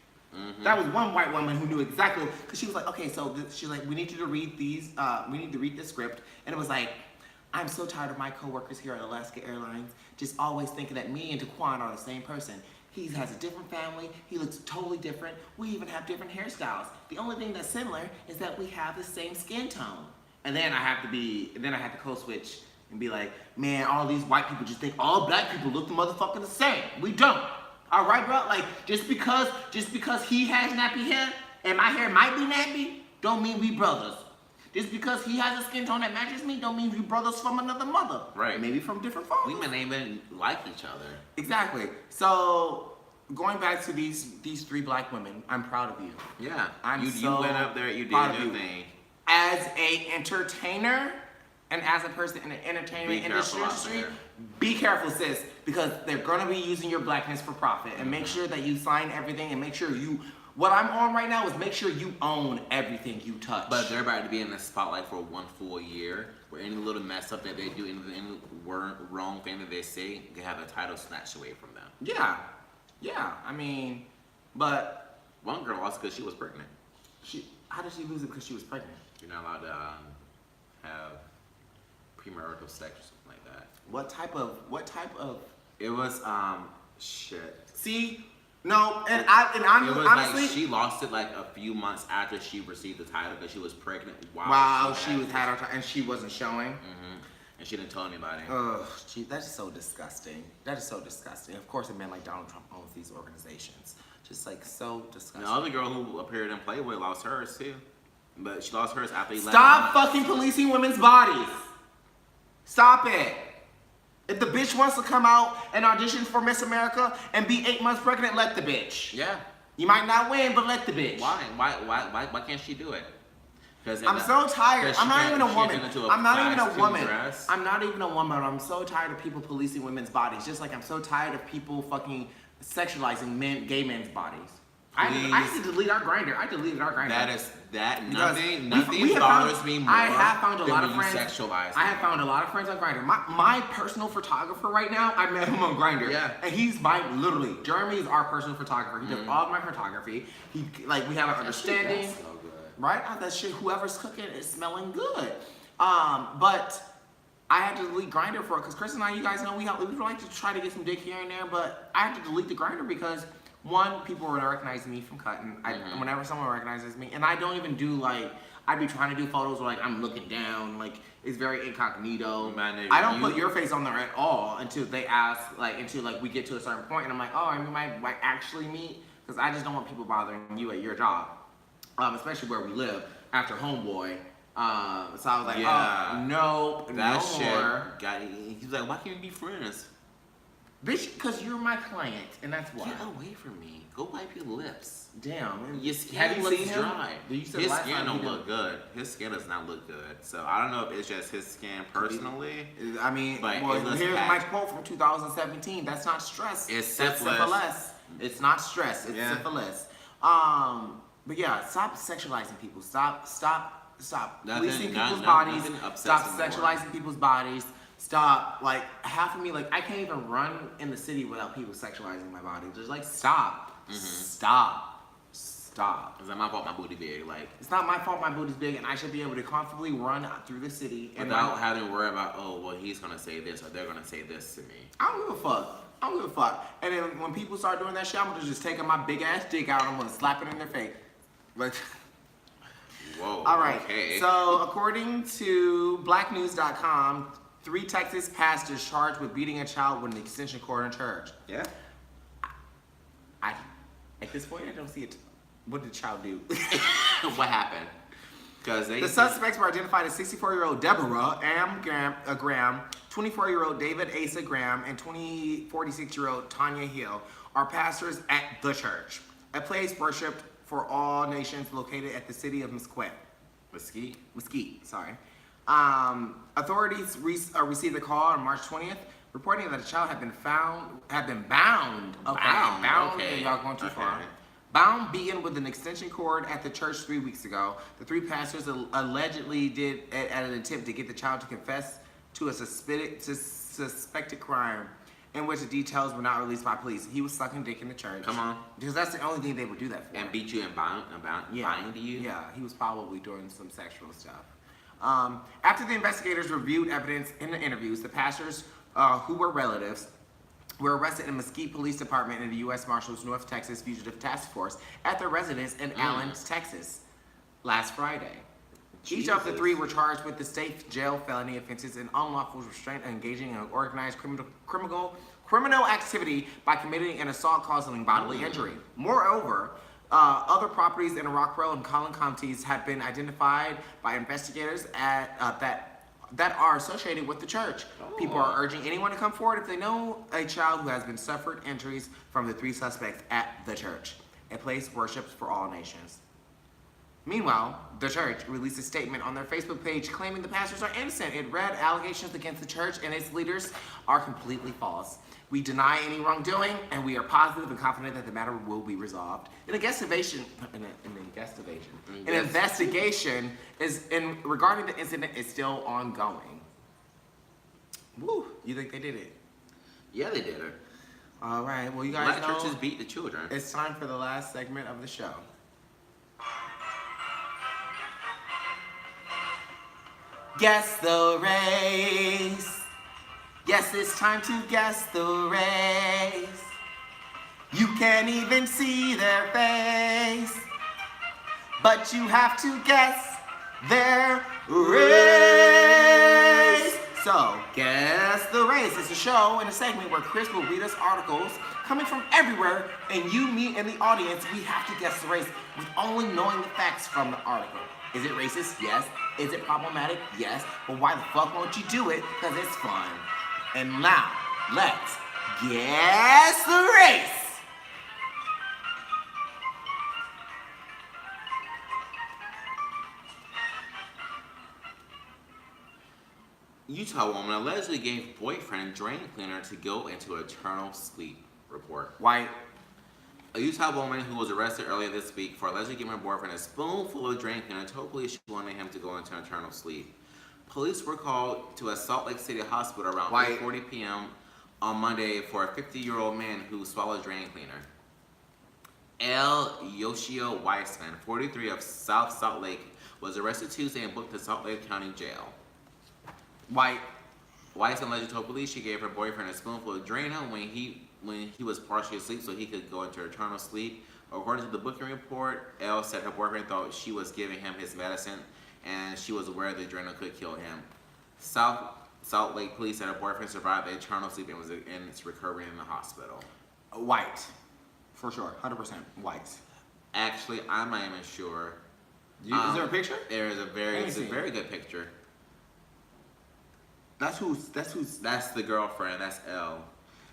That was one white woman who knew exactly, because she was like, okay, so she's like, we need you to read these, we need to read the script. And it was like, I'm so tired of my coworkers here at Alaska Airlines just always thinking that me and Taquan are the same person. He has a different family. He looks totally different. We even have different hairstyles. The only thing that's similar is that we have the same skin tone. And then I have to code switch and be like, man, all these white people just think all black people look the motherfucker the same. We don't. All right, bro? Like, just because he has nappy hair and my hair might be nappy, don't mean we brothers. Just because he has a skin tone that matches me, don't mean we brothers from another mother. Right. Maybe from different fathers. We may even like each other. Exactly. So, going back to these three black women, I'm proud of you. Yeah. You went up there, you did your thing. As a entertainer and as a person in the entertainment industry, be careful, sis, because they're gonna be using your blackness for profit. And make sure that you sign everything and make sure what I'm on right now is make sure you own everything you touch. But they're about to be in the spotlight for 1 full year, where any little mess up that they do, any wrong thing that they say, they have a title snatched away from them. Yeah. I mean, but one girl lost because she was pregnant. How did she lose it because she was pregnant? You're not allowed to have premarital sex or something like that. What type of? It was shit. See. No, and honestly, like she lost it like a few months after she received the title because she was pregnant. Wow, she had her time and she wasn't showing. And she didn't tell anybody. Ugh, that's so disgusting. That is so disgusting. Of course, a man like Donald Trump owns these organizations. Just like so disgusting. The other girl who appeared in Playboy lost hers too, but she lost hers after 11 Stop months. fucking policing women's bodies. Stop it. If the bitch wants to come out and audition for Miss America and be 8 months pregnant, let the bitch. Yeah. You might not win, but let the bitch. Why? Why can't she do it? I'm so tired. I'm not even a woman. I'm not even a woman. Dress. I'm not even a woman. I'm so tired of people policing women's bodies. Just like I'm so tired of people fucking sexualizing gay men's bodies. I used to delete our Grindr. I deleted our Grindr. Nothing bothers me more. I have found a lot of friends. Sexualize I have found a lot of friends on Grindr. My personal photographer right now, I met him on Grindr. Yeah. And he's literally, Jeremy is our personal photographer. He does all of my photography. We have an understanding. That's so good. Right? That shit, whoever's cooking is smelling good. But I had to delete Grindr for it because Kris and I, you guys know, we like to try to get some dick here and there, but I had to delete the Grindr because one, people would recognize me from cutting. Whenever someone recognizes me, and I don't even do I'd be trying to do photos where I'm looking down, it's very incognito. I don't put your face on there at all until they ask, until we get to a certain point, and I'm like, oh, I might actually meet. because I just don't want people bothering you at your job, especially where we live after homeboy. So I was like, Yeah. no more. He's like, why can't we be friends? Bitch, because you're my client, and that's why. Get away from me. Go wipe your lips. Damn. Your skin Have you looks seen him? dry. You said His last skin time don't he look good. His skin does not look good. So I don't know if it's just his skin personally. I mean, But well, it looks here's bad. my quote from 2017. That's not stress. It's That's syphilis. It's not stress. It's Yeah. syphilis. But yeah, stop sexualizing people. Stop policing people's bodies. Nothing upsets Stop him more. sexualizing people's bodies. Stop, like, half of me, like, I can't even run in the city without people sexualizing my body. Just, like, stop. Stop. It's not my fault my booty big. Like, It's not my fault my booty's big, and I should be able to comfortably run through the city. And without having to worry about, oh, well, he's going to say this or they're going to say this to me. I don't give a fuck. I don't give a fuck. And then when people start doing that shit, I'm gonna just take my big ass dick out and I'm gonna slap it in their face. Like, Whoa. all right. Okay. So according to blacknews.com, 3 Texas pastors charged with beating a child with an extension cord in church. Yeah. At this point, I don't see it. What did the child do? What happened? Because The suspects were identified as 64-year-old Deborah Graham, 24-year-old David Asa Graham, and 46-year-old Tanya Hill are pastors at the church, a place worshipped for all nations located at the city of Mesquite. Sorry. Authorities received a call on March 20th reporting that a child had been bound. Bound. Okay. Y'all going too far. Okay. Bound, beaten with an extension cord at the church 3 weeks ago. The 3 pastors allegedly did at an attempt to get the child to confess to a suspected crime, in which the details were not released by police. He was sucking dick in the church. Come on. Because that's the only thing they would do that for. And beat you and bind you? Yeah, he was probably doing some sexual stuff. After the investigators reviewed evidence in the interviews, the pastors, who were relatives, were arrested in Mesquite Police Department in the U.S. Marshals North Texas Fugitive Task Force at their residence in Allen, Texas, last Friday. Each of the 3 were charged with the state jail felony offenses and unlawful restraint and engaging in organized criminal activity by committing an assault causing bodily injury. Moreover, other properties in Rockwell and Collin counties have been identified by investigators that are associated with the church. People are urging anyone to come forward if they know a child who has been suffered injuries from the 3 suspects at the church, a place worshipped for all nations. Meanwhile, the church released a statement on their Facebook page claiming the pastors are innocent. It read, allegations against the church and its leaders are completely false. We deny any wrongdoing, and we are positive and confident that the matter will be resolved. An investigation regarding the incident is still ongoing. Woo! You think they did it? Yeah, they did it. All right. Well, you guys Black know churches beat the children. it's time for the last segment of the show. Guess the race. Yes, it's time to guess the race. You can't even see their face, but you have to guess their race. So, guess the race. It's a show and a segment where Kris will read us articles coming from everywhere, and you, me, and the audience, we have to guess the race with only knowing the facts from the article. Is it racist? Yes. Is it problematic? Yes. But why the fuck won't you do it? Because it's fun. And now, let's guess the race. Utah woman allegedly gave boyfriend drain cleaner to go into eternal sleep. Report. White. A Utah woman who was arrested earlier this week for allegedly giving her boyfriend a spoonful of drain cleaner told police she wanted him to go into eternal sleep. Police were called to a Salt Lake City hospital around 8:40 p.m. on Monday for a 50-year-old man who swallowed drain cleaner. Yoshio Weissman, 43 of South Salt Lake, was arrested Tuesday and booked to Salt Lake County Jail. White. Weissman allegedly told police she gave her boyfriend a spoonful of Drano when he was partially asleep so he could go into eternal sleep. According to the booking report, Elle said her boyfriend thought she was giving him his medicine and she was aware the Drano could kill him. South Salt Lake police said her boyfriend survived the eternal sleep and is recovering in the hospital. White. for sure, 100% whites. Actually, I'm not even sure. Is there a picture? There is a Let very, me it's a see. very good picture. That's That's the girlfriend. That's L.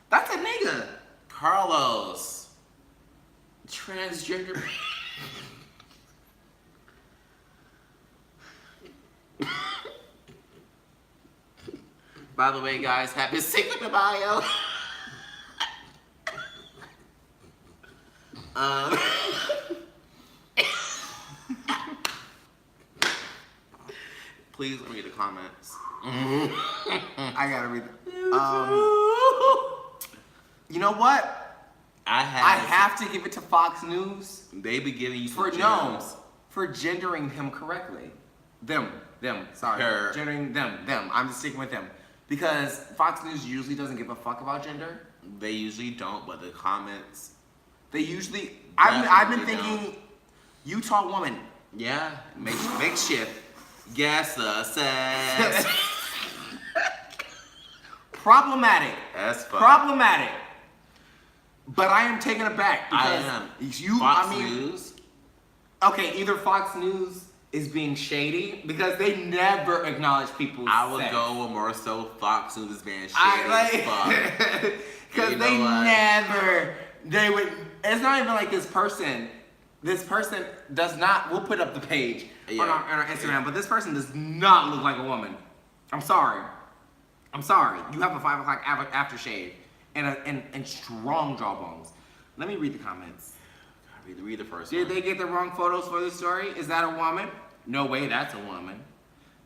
That's a nigga. Karlos. Transgender. By the way, guys, happy sick in the bio. Please read the comments. I gotta read them. You know what? I I have to give it to Fox News They be giving you for some gems. for gendering him correctly. Them. Sorry, Her. gendering them. I'm just sticking with them because Fox News usually doesn't give a fuck about gender. They usually don't, but the comments, They usually. I've been Definitely thinking, Utah woman. yeah, makeshift. Gas sex. Problematic. That's fun. Problematic. But I am taken aback I because am. you. Fox I mean, News. okay, either Fox News is being shady because they never acknowledge people's I would sex. go with more so Fox News is being shady I as fuck. like because You know they what? never. They would. It's not even like this person. This person does not. We'll put up the page Yeah. on our Instagram, but this person does not look like a woman. I'm sorry. You have a 5 o'clock aftershave and strong jawbones. Let me read the comments. Read the first Did one. they get the wrong photos for this story? Is that a woman? No way, that's a woman.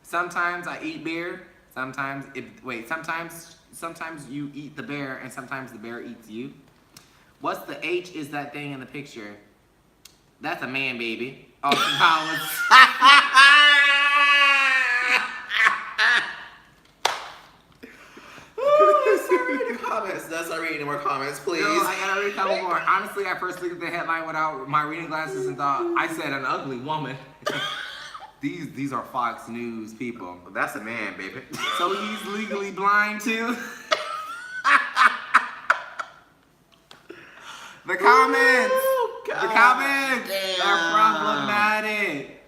Sometimes I eat beer. Sometimes you eat the bear, and sometimes the bear eats you. What's the H is that thing in the picture? That's a man, baby. Austin Powers. Let's start reading more comments, please. Girl, I gotta read a couple more. Honestly, I first looked at the headline without my reading glasses and thought I said an ugly woman. These are Fox News people. That's a man, baby. So he's legally blind too. The comments. The comments are problematic.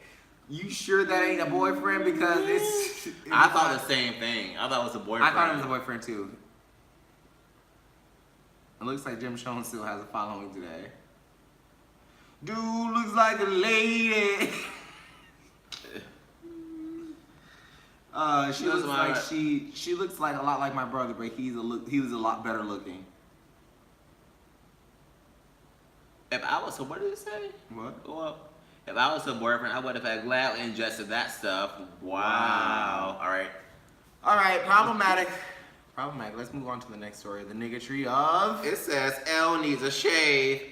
You sure that ain't a boyfriend? Because it's. I thought the same thing. I thought it was a boyfriend. I thought it was a boyfriend too. It looks like Jim Jones still has a following today. Dude looks like a lady. She looks like she looks like a lot like my brother, but he was a lot better looking. If I was, so what did it say? What? Well, if I was a boyfriend, I would have gladly ingested that stuff. Wow. All right. All right, problematic. Problematic. Let's move on to the next story. The niggatry of. It says L needs a shave.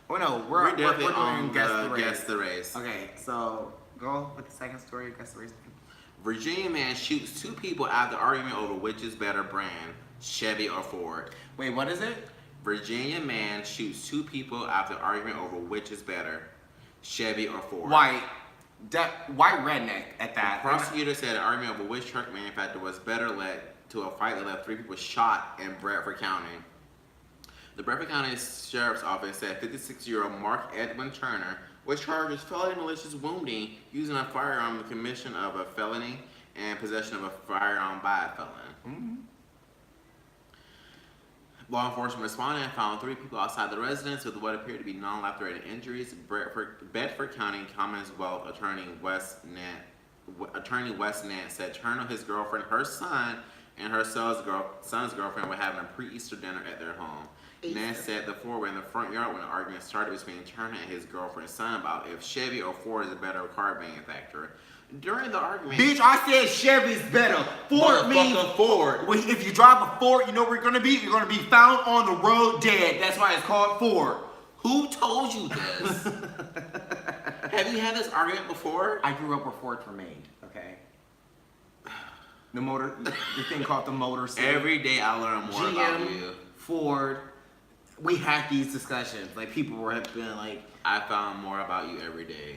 Oh no, we're definitely doing on guess the race. the race. Okay, so go with the second story. Guess the race. Virginia man shoots 2 people after argument over which is better brand, Chevy or Ford. Wait, what is it? Virginia man shoots 2 people after argument over which is better, Chevy or Ford. White redneck at that. Prosecutor said an argument over which truck manufacturer was better led to a fight that left 3 people shot in Bradford County. The Bradford County Sheriff's Office said 56-year-old Mark Edwin Turner was charged with felony malicious wounding using a firearm in the commission of a felony and possession of a firearm by a felon. Mm-hmm. Law enforcement responded and found 3 people outside the residence with what appeared to be non-life-threatening injuries. Bedford County Commonwealth Attorney Wes Nance said Turner, his girlfriend, her son, and her son's girlfriend were having a pre-Easter dinner at their home. Nance said the 4 were in the front yard when the argument started between Turner and his girlfriend's son about if Chevy or Ford is a better car manufacturer. During the argument, Bitch, I said Chevy's better. Ford means Ford. Well, if you drive a Ford, you know where you're gonna be? You're gonna be found on the road dead. That's why it's called Ford. Who told you this? Have you had this argument before? I grew up where Fords were made, okay? The thing called the Motor City. Every day I learn more about you. Ford. We had these discussions. Like people were being like, I found more about you every day.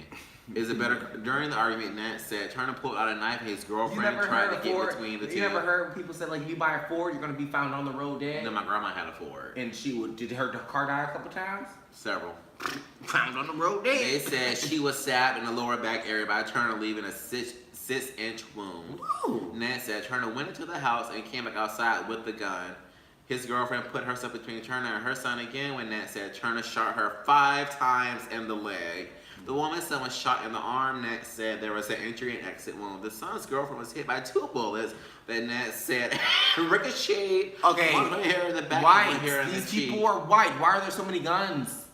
Is it better? During the argument, Nat said, Turner pulled out a knife and his girlfriend tried to get between the two. You never heard people say, like, if you buy a Ford, you're going to be found on the road dead? No, my grandma had a Ford. And did her car die a couple times? Several. Found on the road dead. They said she was stabbed in the lower back area by Turner, leaving a 6-inch wound. Whoa. Nat said Turner went into the house and came back outside with the gun. His girlfriend put herself between Turner and her son again when Nat said Turner shot her 5 times in the leg. The woman's son was shot in the arm. Nat said there was an entry and exit wound. The son's girlfriend was hit by 2 bullets that Nat said ricocheted. Okay, one hair in the back, white. one hair in These the cheek. people are white. Why are there so many guns?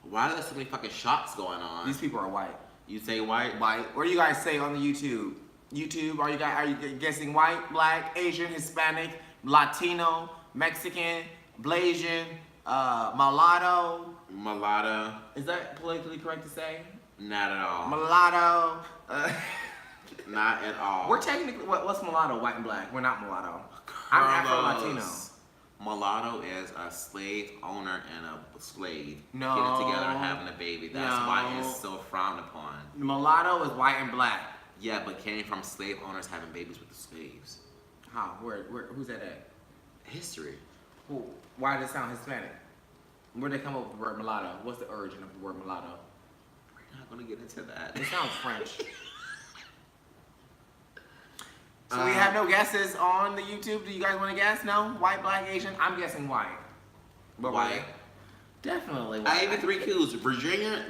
Why are there so many fucking shots going on? These people are white. You say white? White. What do you guys say on the YouTube? YouTube, are you guessing white, black, Asian, Hispanic, Latino, Mexican, Blasian, mulatto? Mulatto. Is that politically correct to say? Not at all. Mulatto. Not at all. We're technically, what's mulatto, white and black? We're not mulatto. I'm Afro-Latino. Mulatto is a slave owner and a slave No. getting together and having a baby. That's No. why it's so frowned upon. Mulatto is white and black. Yeah, but came from slave owners having babies with the slaves. How? Who's that at? History. Who? Why does it sound Hispanic? Where did they come up with the word mulatto? What's the origin of the word mulatto? We're not gonna get into that. It sounds French. So we have no guesses on the YouTube. Do you guys want to guess? No? White, black, Asian? I'm guessing white. But White. Definitely I white. gave you 3 clues. Virginia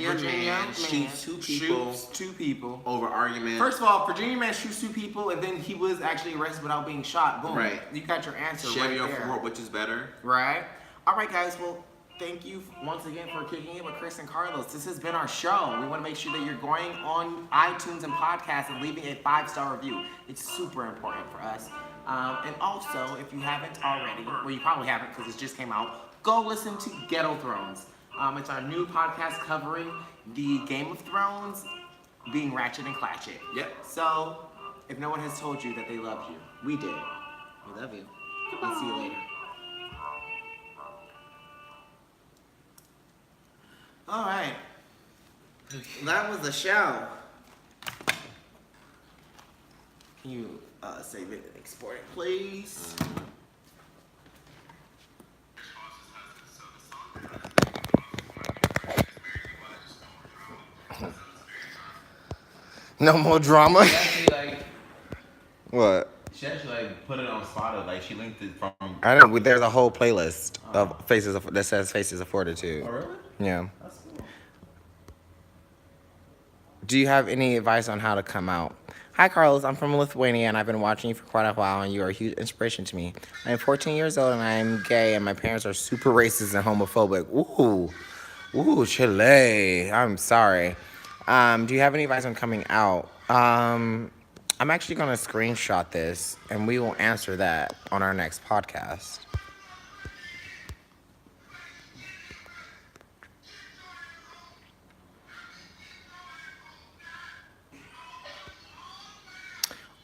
man shoots 2 people Shoots 2 people. over argument. First of all, Virginia man shoots 2 people, and then he was actually arrested without being shot. Boom. Right. You got your answer Chevy right or there. Ford, which is better? Right. All right, guys. Well, thank you once again for kicking it with Kris and Karlos. This has been our show. We want to make sure that you're going on iTunes and podcasts and leaving a 5-star review. It's super important for us. And also, if you haven't already, well, you probably haven't because it just came out, go listen to Ghetto Thrones. It's our new podcast covering the Game of Thrones being ratchet and clatchet. Yep. So, if no one has told you that they love you, we did. We love you. I'll see you later. All right. That was the show. Can you save it and export it, please? No more drama. She actually What? put it on Spotify. Like she linked it from. I know. There's a whole playlist of that says "Faces of Fortitude." Oh really? Yeah. That's cool. Do you have any advice on how to come out? Hi, Carlos. I'm from Lithuania, and I've been watching you for quite a while, and you are a huge inspiration to me. I am 14 years old, and I am gay, and my parents are super racist and homophobic. Ooh, Chile. I'm sorry. Do you have any advice on coming out? I'm actually going to screenshot this, and we will answer that on our next podcast.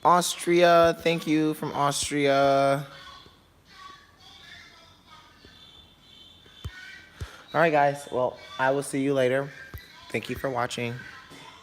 Austria, thank you from Austria. All right, guys. Well, I will see you later. Thank you for watching.